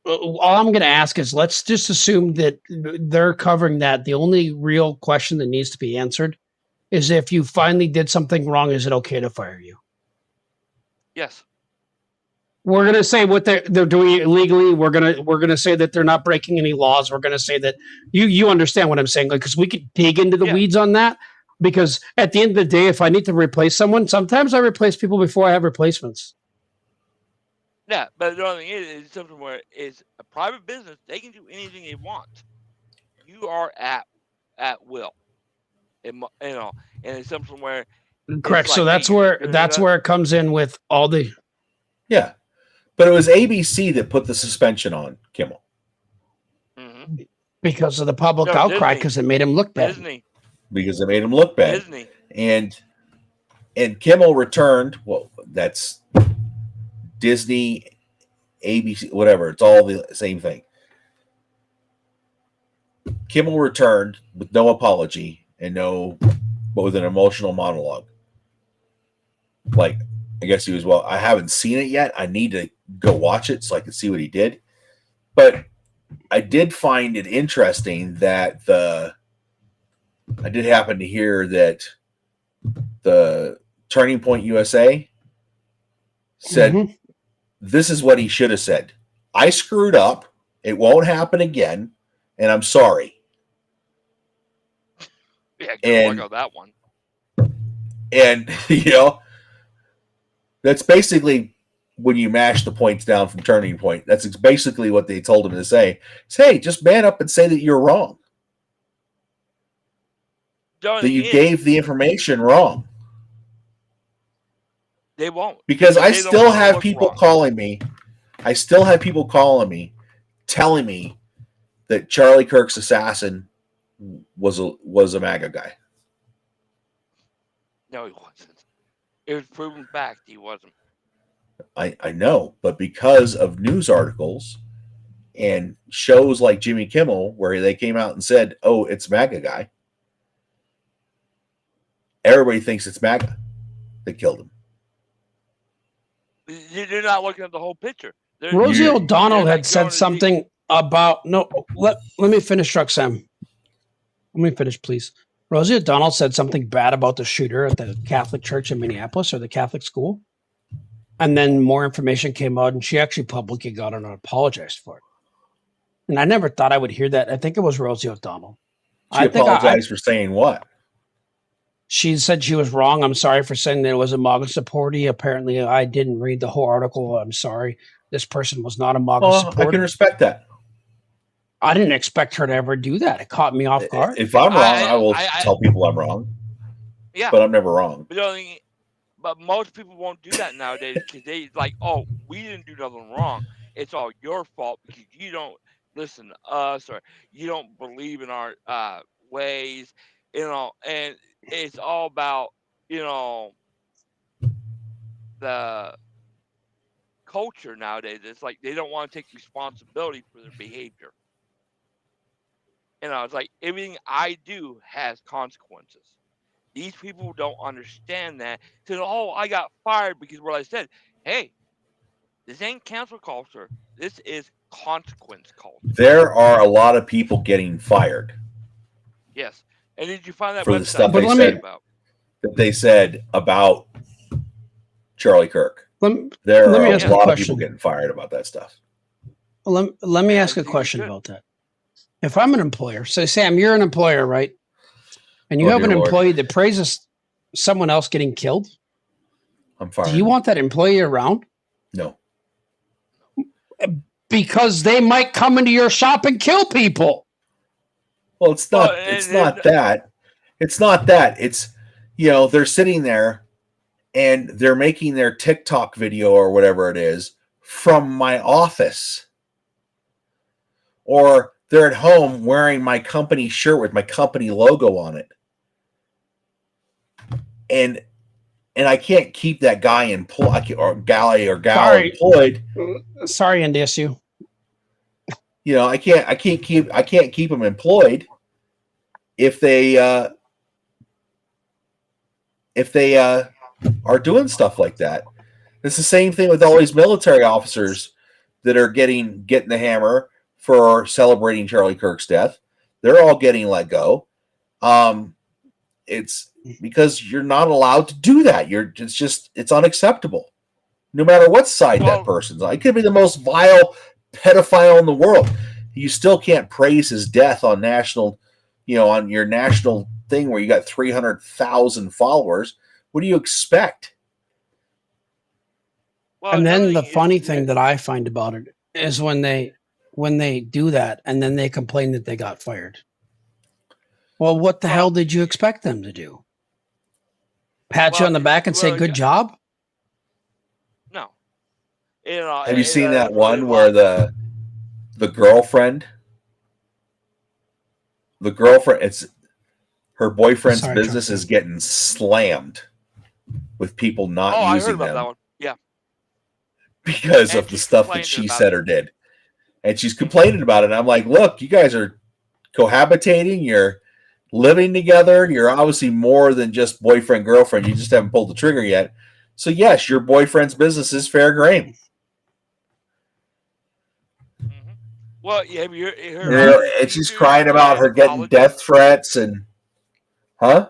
C: all I'm going to ask is, let's just assume that they're covering that. The only real question that needs to be answered is, if you finally did something wrong, is it okay to fire you?
B: Yes.
C: We're gonna say what they're doing illegally. We're gonna say that they're not breaking any laws. We're gonna say that you understand what I'm saying, like, because we could dig into the weeds on that. Because at the end of the day, if I need to replace someone, sometimes I replace people before I have replacements.
B: Yeah, but the only thing is something where it's a private business. They can do anything they want. You are at will. And it's something where
C: Correct.
B: like,
C: So that's
B: hey,
C: where it comes in with all the.
D: Yeah, but it was ABC that put the suspension on Kimmel.
B: Mm-hmm.
C: Because of the public outcry, because it made him look bad.
D: Disney. Because it made him look bad.
B: Disney.
D: And Kimmel returned. Well, that's Disney, ABC, whatever. It's all the same thing. Kimmel returned with no apology and but with an emotional monologue. Like, I guess he was, well, I haven't seen it yet. I need to go watch it so I can see what he did. But I did find it interesting that I did happen to hear that the Turning Point USA said, this is what he should have said. I screwed up. It won't happen again. And I'm sorry.
B: Yeah, good luck on that one.
D: And, that's basically when you mash the points down from Turning Point. That's basically what they told him to say. Say, just man up and say that you're wrong. That you gave the information wrong.
B: They won't.
D: Because I still have people calling me. I still have people calling me, telling me that Charlie Kirk's assassin was a MAGA guy.
B: No, he wasn't. It was proven fact he wasn't.
D: I know, but because of news articles and shows like Jimmy Kimmel, where they came out and said, "Oh, it's MAGA guy," everybody thinks it's MAGA that killed him.
B: You're not looking at the whole picture.
C: Rosie O'Donnell had said something about let me finish, Truck Sam. Let me finish, please. Rosie O'Donnell said something bad about the shooter at the Catholic church in Minneapolis, or the Catholic school. And then more information came out, and she actually publicly got on and apologized for it. And I never thought I would hear that. I think it was Rosie O'Donnell.
D: She apologized for saying what?
C: She said she was wrong. I'm sorry for saying that it was a MAGA supporter. Apparently, I didn't read the whole article. I'm sorry. This person was not a MAGA supporter.
D: I can respect that.
C: I didn't expect her to ever do that. It caught me off guard.
D: If I'm wrong, I will tell people I'm wrong.
B: Yeah.
D: But I'm never wrong.
B: But most people won't do that nowadays because they like, oh, we didn't do nothing wrong. It's all your fault because you don't listen to us or you don't believe in our ways, and it's all about, the culture nowadays. It's like they don't want to take responsibility for their behavior. It's like everything I do has consequences. These people don't understand that. So, I got fired because what I said. Hey, this ain't cancel culture. This is consequence culture.
D: There are a lot of people getting fired.
B: Yes. And did you find that
D: for the stuff they said about Charlie Kirk? There are a lot of people getting fired about that stuff.
C: Let me ask a question about that. If I'm an employer, so Sam, you're an employer, right? And you have an employee that praises someone else getting killed.
D: I'm fired.
C: Do you want that employee around?
D: No.
C: Because they might come into your shop and kill people.
D: Well, it's not that. It's not that. It's, they're sitting there and they're making their TikTok video or whatever it is from my office. Or they're at home wearing my company shirt with my company logo on it. And I can't keep that guy employed or gal employed.
C: Sorry, NDSU.
D: I can't keep them employed if they are doing stuff like that. It's the same thing with all these military officers that are getting the hammer for celebrating Charlie Kirk's death. They're all getting let go. It's because you're not allowed to do that. It's unacceptable. no matter what side that person's on. It could be the most vile pedophile in the world. You still can't praise his death on national, on your national thing where you got 300,000 followers. What do you expect?
C: Well, and then the funny thing that I find about it is when they do that and then they complain that they got fired. Well, what the hell did you expect them to do? Pat you on the back and say, good job?
B: No.
D: Have you seen that one where the girlfriend, it's her boyfriend's business is getting slammed with people not using
B: I heard about
D: them.
B: That one. Yeah.
D: Because of the stuff that she said or did. And she's complaining about it. And I'm like, look, you guys are cohabitating. You're living together. You're obviously more than just boyfriend, girlfriend. You just haven't pulled the trigger yet. So, yes, your boyfriend's business is fair game.
B: Mm-hmm. Well, have you heard
D: and she's crying about her getting death threats and, huh?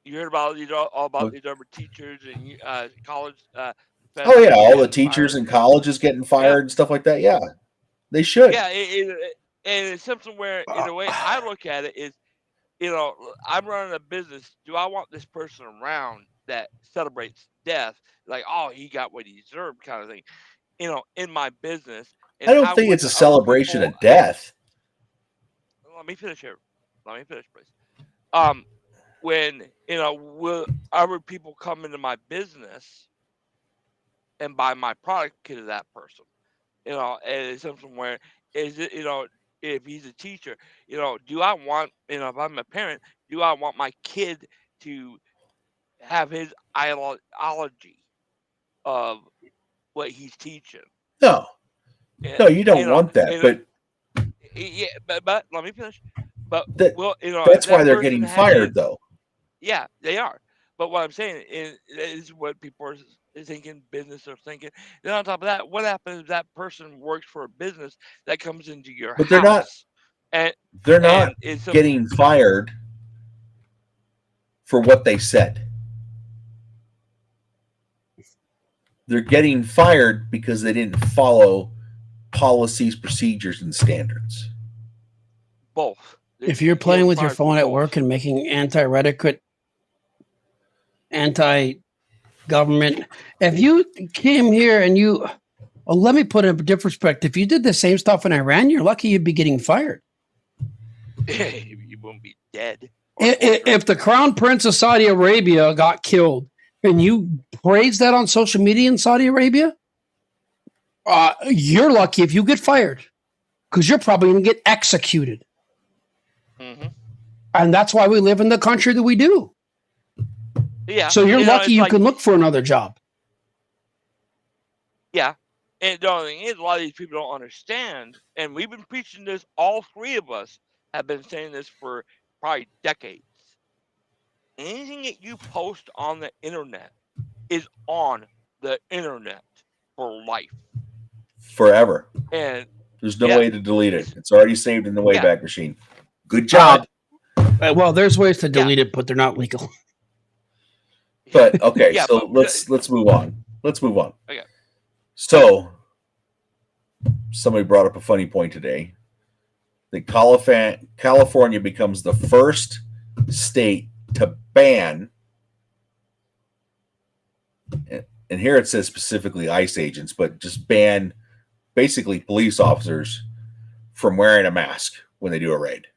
B: You heard about all about these other teachers and college.
D: Oh yeah, all the teachers in colleges getting fired and stuff like that. Yeah, they should.
B: Yeah, and it's something where, in a way, I look at it is, I'm running a business. Do I want this person around that celebrates death, like, oh, he got what he deserved, kind of thing, in my business? And
D: I don't think it's a celebration of death.
B: Let me finish here. Please. When will other people come into my business and buy my product because of that person? And it's something where is it, if he's a teacher, do I want, if I'm a parent, do I want my kid to have his ideology of what he's teaching?
D: No, you don't want that.
B: But let me finish. But
D: that's why they're getting fired, though.
B: Yeah, they are. But what I'm saying is what people are thinking, business are thinking. Then on top of that, what happens if that person works for a business that comes into your house?
D: They're not getting fired for what they said. They're getting fired because they didn't follow policies, procedures, and standards.
B: Both.
C: If you're playing with your phone at work and making anti-government, if you came here and let me put it in a different perspective. If you did the same stuff in Iran, you're lucky you'd be getting fired.
B: You won't be dead.
C: If the Crown Prince of Saudi Arabia got killed and you praise that on social media in Saudi Arabia, you're lucky if you get fired because you're probably going to get executed.
B: Mm-hmm.
C: And that's why we live in the country that we do.
B: Yeah.
C: So you're lucky you can look for another job.
B: Yeah. And the only thing is, a lot of these people don't understand. And we've been preaching this, all three of us have been saying this for probably decades. Anything that you post on the internet is on the internet for life.
D: Forever.
B: And
D: there's no way to delete it. It's already saved in the Wayback Machine. Good job.
C: Well, there's ways to delete it, but they're not legal.
D: But okay, so let's move on.
B: Okay.
D: So somebody brought up a funny point today. That California becomes the first state to ban, and here it says specifically ICE agents, but just ban basically police officers from wearing a mask when they do a raid.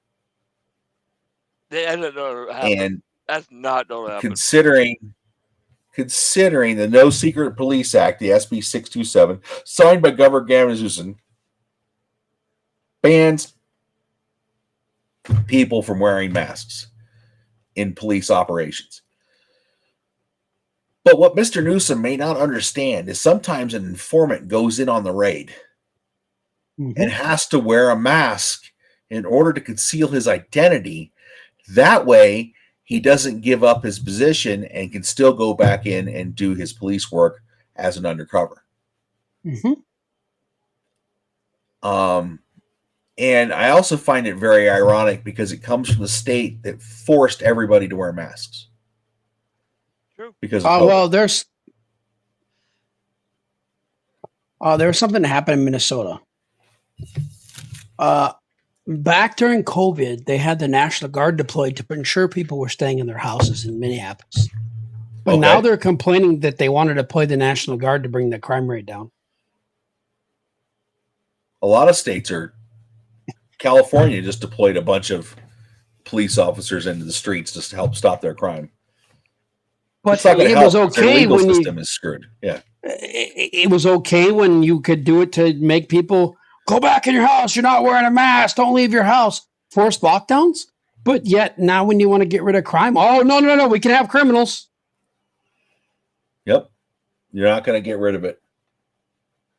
B: And that's not going to happen.
D: Considering the No Secret Police Act, the SB 627, signed by Governor Gavin Newsom, bans people from wearing masks in police operations. But what Mr. Newsom may not understand is sometimes an informant goes in on the raid and has to wear a mask in order to conceal his identity. That way, he doesn't give up his position and can still go back in and do his police work as an undercover. And I also find it very ironic because it comes from the state that forced everybody to wear masks.
B: True.
D: Because of COVID.
C: Well, There was something that happened in Minnesota. Back during COVID, they had the National Guard deployed to ensure people were staying in their houses in Minneapolis. But now they're complaining that they want to deploy the National Guard to bring the crime rate down.
D: A lot of states are. California just deployed a bunch of police officers into the streets just to help stop their crime.
C: But it was okay
D: their legal
C: when
D: system is screwed. Yeah,
C: it was okay when you could do it to make people go back in your house. You're not wearing a mask. Don't leave your house. Forced lockdowns. But yet now, when you want to get rid of crime, oh no, we can have criminals.
D: Yep, you're not going to get rid of it.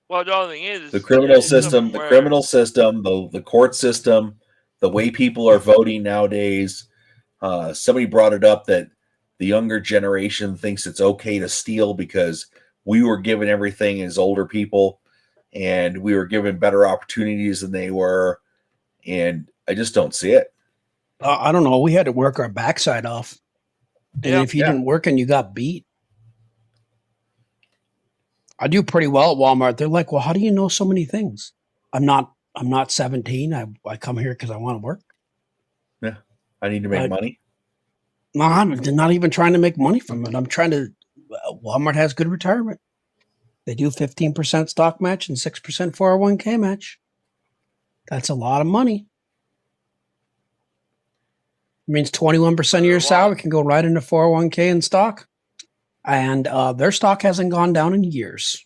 B: Well, the only thing is
D: the criminal system, the court system, the way people are voting nowadays. Somebody brought it up that the younger generation thinks it's okay to steal because we were given everything as older people and we were given better opportunities than they were. And I just don't see it.
C: I don't know. We had to work our backside off. And if you didn't work and you got beat. I do pretty well at Walmart. They're like, well, how do you know so many things? I'm not 17. I come here because I want to work.
D: Yeah. I need to make money.
C: No, I'm not even trying to make money from it. I'm trying to. Walmart has good retirement. They do 15% stock match and 6% 401k match. That's a lot of money. It means 21% of your salary can go right into 401k and stock. And their stock hasn't gone down in years.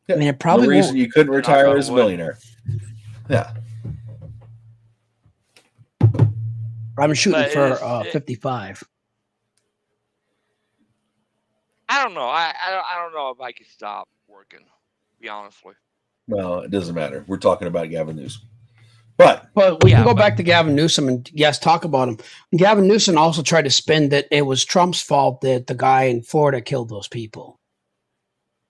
D: Yeah.
C: I mean, it probably
D: the reason you couldn't retire as a millionaire. Yeah.
C: I'm shooting for 55.
B: I don't know. I don't know if I could stop working, to be honest with you.
D: Well, it doesn't matter. We're talking about Gavin Newsom. But
C: we can go back to Gavin Newsom and yes, talk about him. Gavin Newsom also tried to spin that it was Trump's fault that the guy in Florida killed those people.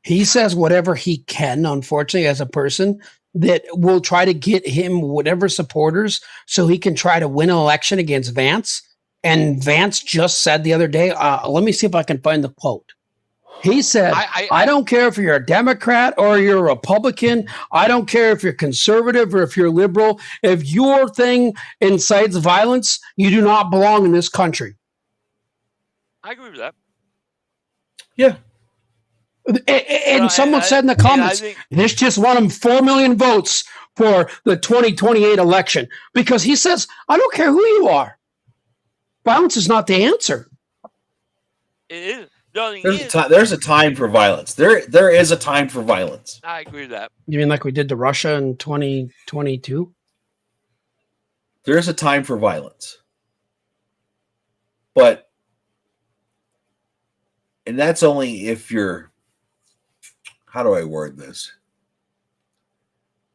C: He says whatever he can, unfortunately, as a person, that will try to get him whatever supporters so he can try to win an election against Vance. And Vance just said the other day, let me see if I can find the quote. He said, I don't care if you're a Democrat or you're a Republican. I don't care if you're conservative or if you're liberal. If your thing incites violence, you do not belong in this country.
B: I agree with that.
D: Yeah.
C: And someone said in the comments, this just won him 4 million votes for the 2028 election. Because he says, I don't care who you are. Violence is not the answer.
B: It is.
D: There's a time for violence. There is a time for violence.
B: I agree with that.
C: You mean like we did to Russia in 2022?
D: There is a time for violence. But, and that's only if you're, how do I word this?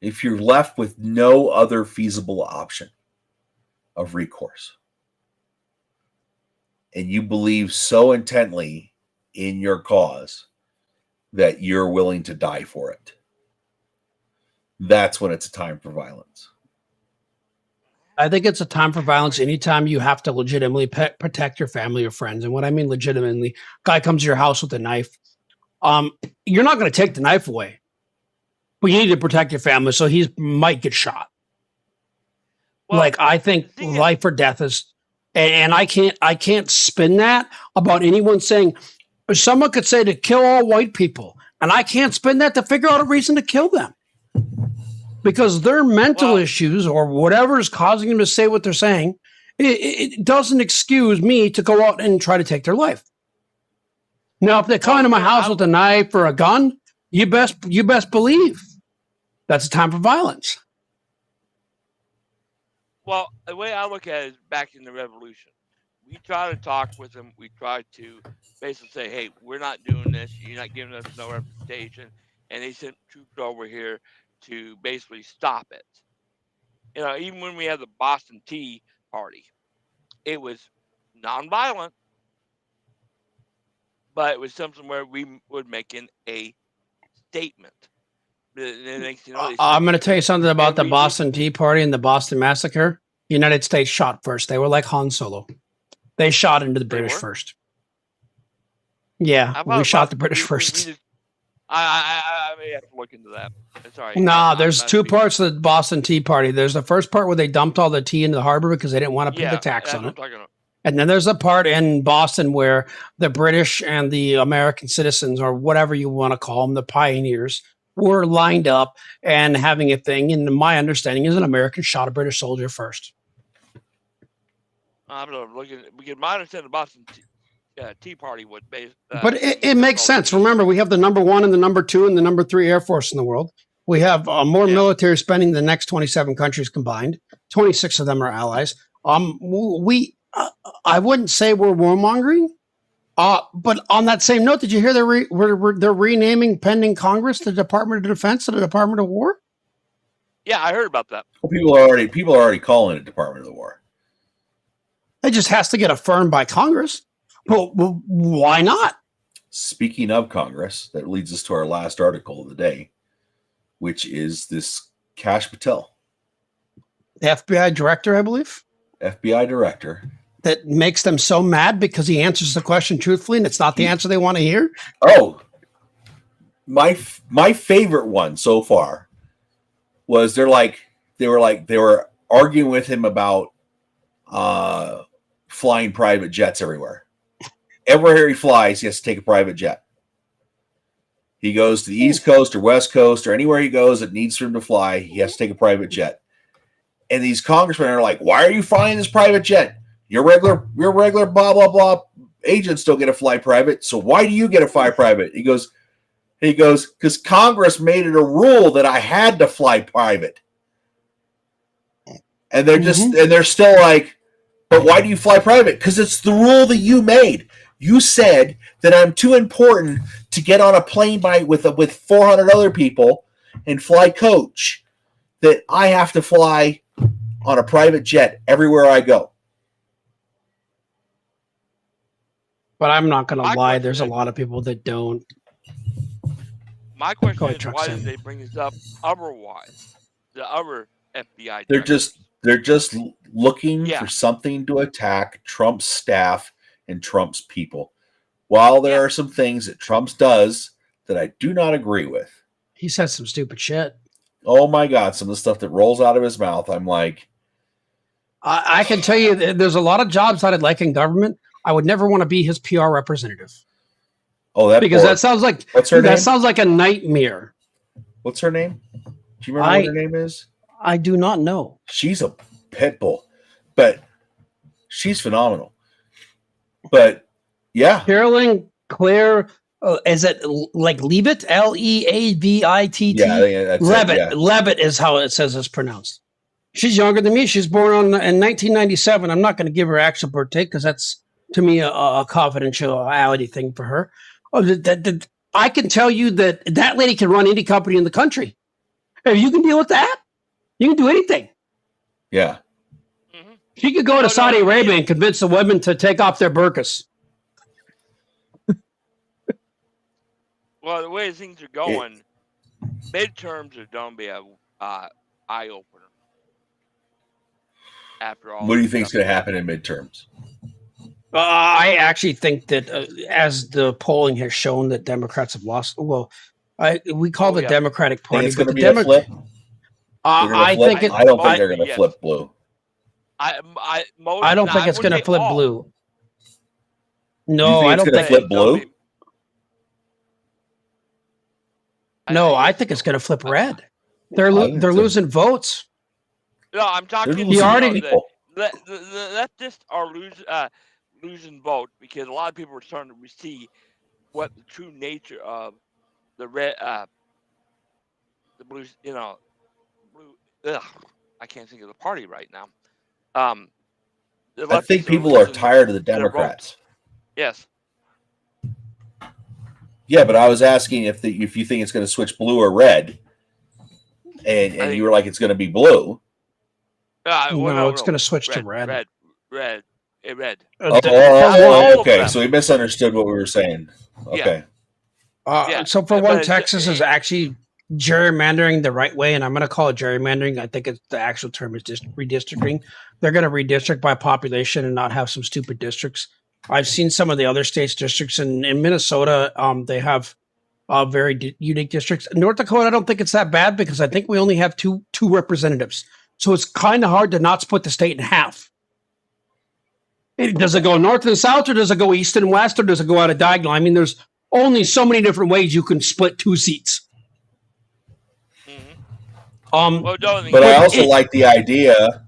D: If you're left with no other feasible option of recourse. And you believe so intently in your cause that you're willing to die for it. That's when it's a time for violence.
C: I think it's a time for violence anytime you have to legitimately protect your family or friends. And what I mean legitimately, guy comes to your house with a knife. You're not going to take the knife away, but you need to protect your family, so he might get shot. Well, like, I think life or death is, and I can't spin that about anyone saying, someone could say to kill all white people, and I can't spin that to figure out a reason to kill them. Because their mental issues or whatever is causing them to say what they're saying, it doesn't excuse me to go out and try to take their life. Now, if they come into my house with a knife or a gun, you best believe that's a time for violence.
B: Well, the way I look at it is back in the revolution. We try to talk with them. We try to basically say, hey, we're not doing this. You're not giving us no representation. And they sent troops over here to basically stop it. You know, even when we had the Boston Tea Party, it was nonviolent, but it was something where we would make a statement.
C: I'm going to tell you something about the Boston Tea Party and the Boston Massacre. The United States shot first. They were like Han Solo. They shot into the British first. Yeah, we shot the British first.
B: I may have to look into that. Sorry.
C: Nah, there's two parts of the Boston Tea Party. There's the first part where they dumped all the tea into the harbor because they didn't want to pay the tax on it. And then there's a part in Boston where the British and the American citizens, or whatever you want to call them, the pioneers, were lined up and having a thing. And my understanding is an American shot a British soldier first.
B: I'm looking because my understanding of Boston Tea Party would be.
C: But it makes sense. Remember, we have the number 1 and the number 2 and the number 3 Air Force in the world. We have more military spending than the next 27 countries combined. 26 of them are allies. I wouldn't say we're warmongering. But on that same note, did you hear they're renaming pending Congress the Department of Defense to the Department of War?
B: Yeah, I heard about that.
D: Well, people are already calling it Department of the War.
C: It just has to get affirmed by Congress. Well, why not?
D: Speaking of Congress, that leads us to our last article of the day, which is this Kash Patel,
C: The FBI director, I believe.
D: FBI director.
C: That makes them so mad because he answers the question truthfully and it's not the answer they want to hear.
D: Oh, my favorite one so far was they were arguing with him about flying private jets everywhere. Everywhere he flies, he has to take a private jet. He goes to the East Coast or West Coast or anywhere he goes that needs for him to fly, he has to take a private jet. And these congressmen are like, "Why are you flying this private jet? Your regular blah blah blah agents don't get to fly private, so why do you get to fly private?" He goes, "Because Congress made it a rule that I had to fly private." And they're still like, "But why do you fly private?" "Because it's the rule that you made. You said that I'm too important to get on a plane with 400 other people and fly coach, that I have to fly on a private jet everywhere I go."
C: But I'm not going to lie. There's a lot of people that don't.
B: My question is, why did they bring this up otherwise? The other FBI.
D: They're just looking for something to attack Trump's staff and Trump's people. While there are some things that Trump does that I do not agree with.
C: He says some stupid shit.
D: Oh my God, some of the stuff that rolls out of his mouth, I'm like...
C: I can tell you there's a lot of jobs that I'd like in government. I would never want to be his PR representative.
D: Oh,
C: that sounds like...
D: What's her name?
C: That sounds like a nightmare.
D: What's her name? Do you remember what her name is?
C: I do not know.
D: She's a pit bull, but she's phenomenal. But yeah,
C: Carolyn Claire, is it like Leavitt? Leavitt?
D: Yeah, that's
C: Levitt.
D: Yeah.
C: Levitt is how it says it's pronounced. She's younger than me. She's born in 1997. I'm not going to give her actual birthday because that's, to me, a confidentiality thing for her. I can tell you that lady can run any company in the country. If you can deal with that, you can do anything.
D: Yeah.
C: She could go to Saudi Arabia and convince the women to take off their burqas.
B: Well, the way things are going, midterms are going to be a eye opener. After all,
D: what do you think is going to happen in midterms?
C: I actually think that, as the polling has shown, that Democrats have lost. Well, we call the Democratic Party.
D: It's going to be a flip.
C: I don't think
D: they're going to flip blue.
C: I don't think it's going to flip blue. No, I don't think
D: it's going to flip blue.
C: No, I think it's going to flip red. They're losing votes.
B: No, I'm talking. The leftists are losing vote because a lot of people are starting to see what the true nature of the red, the blues. Blue. I can't think of the party right now.
D: I think people are tired of the Democrats.
B: Yes.
D: Yeah, but I was asking if you think it's going to switch blue or red, and you were like, it's going to be blue.
C: It's going to switch to red.
B: Red.
D: Okay. So we misunderstood what we were saying. Okay.
C: So for one, Texas is actually gerrymandering the right way, and I'm going to call it gerrymandering. I think the actual term is just redistricting. They're going to redistrict by population and not have some stupid districts. I've seen some of the other states' districts in Minnesota. They have very unique districts. North Dakota, I don't think it's that bad because I think we only have two representatives. So it's kind of hard to not split the state in half. Does it go north and south, or does it go east and west, or does it go out a diagonal? I mean, there's only so many different ways you can split 2 seats.
B: Well,
D: but I also like the idea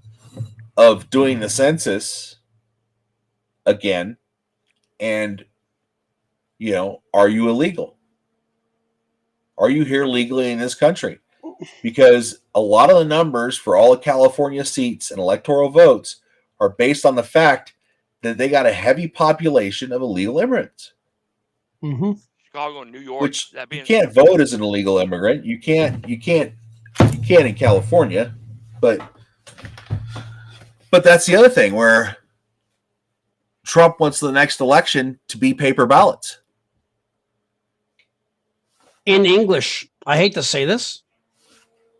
D: of doing the census again, and are you illegal? Are you here legally in this country? Because a lot of the numbers for all of California seats and electoral votes are based on the fact that they got a heavy population of illegal immigrants.
B: Chicago and New York.
D: Which you can't vote as an illegal immigrant. You can't in California, but that's the other thing where Trump wants the next election to be paper ballots.
C: In English, I hate to say this.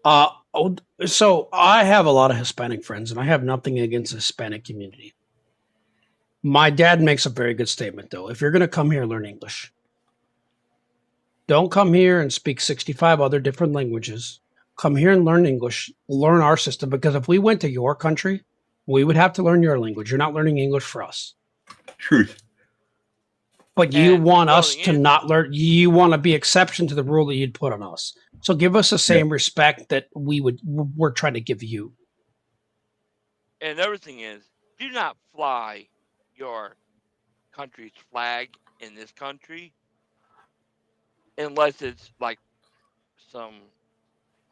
C: So I have a lot of Hispanic friends, and I have nothing against the Hispanic community. My dad makes a very good statement, though. If you're going to come here, learn English. Don't come here and speak 65 other different languages. Come here and learn English, learn our system, because if we went to your country, we would have to learn your language. You're not learning English for us.
D: Truth.
C: But you want us to not learn. You want to be exception to the rule that you'd put on us. So give us the same respect that we're trying to give you.
B: And the other thing is, do not fly your country's flag in this country unless it's like some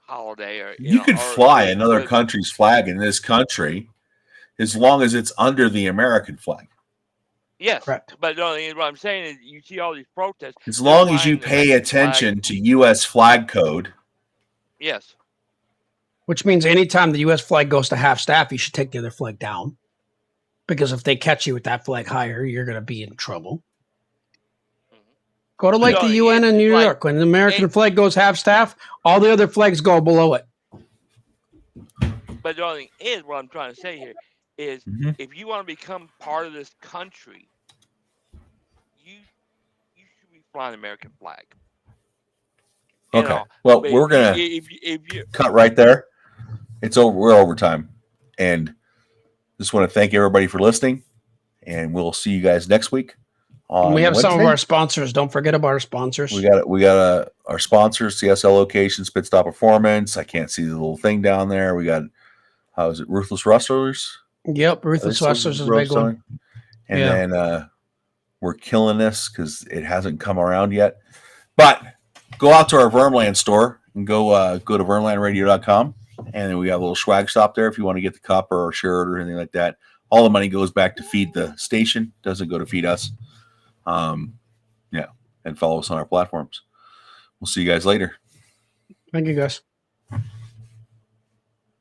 B: holiday or
D: you could fly another country's flag in this country as long as it's under the American flag.
B: Yes, correct. But what I'm saying is, you see all these protests.
D: As long as you pay attention to U.S. flag code.
B: Yes.
C: Which means anytime the U.S. flag goes to half staff, you should take the other flag down. Because if they catch you with that flag higher, you're going to be in trouble. Go to like the UN in New York. When the American flag goes half staff, all the other flags go below it.
B: But the only thing is, what I'm trying to say here is, if you want to become part of this country, you should be flying the American flag.
D: Okay. Well, we're gonna cut right there. It's over. We're overtime, and just want to thank everybody for listening, and we'll see you guys next week.
C: We have some of our sponsors. Don't forget about our sponsors.
D: We got our sponsors: CSL Locations, Pit Stop Performance. I can't see the little thing down there. We got Ruthless Rustlers.
C: Yep, Ruthless Rustlers is a big one.
D: And then we're killing this because it hasn't come around yet. But go out to our Vermland store and go to vermlandradio.com, and then we have a little swag shop there if you want to get the cup or a shirt or anything like that. All the money goes back to feed the station; doesn't go to feed us. And follow us on our platforms. We'll see you guys later.
C: Thank you, guys.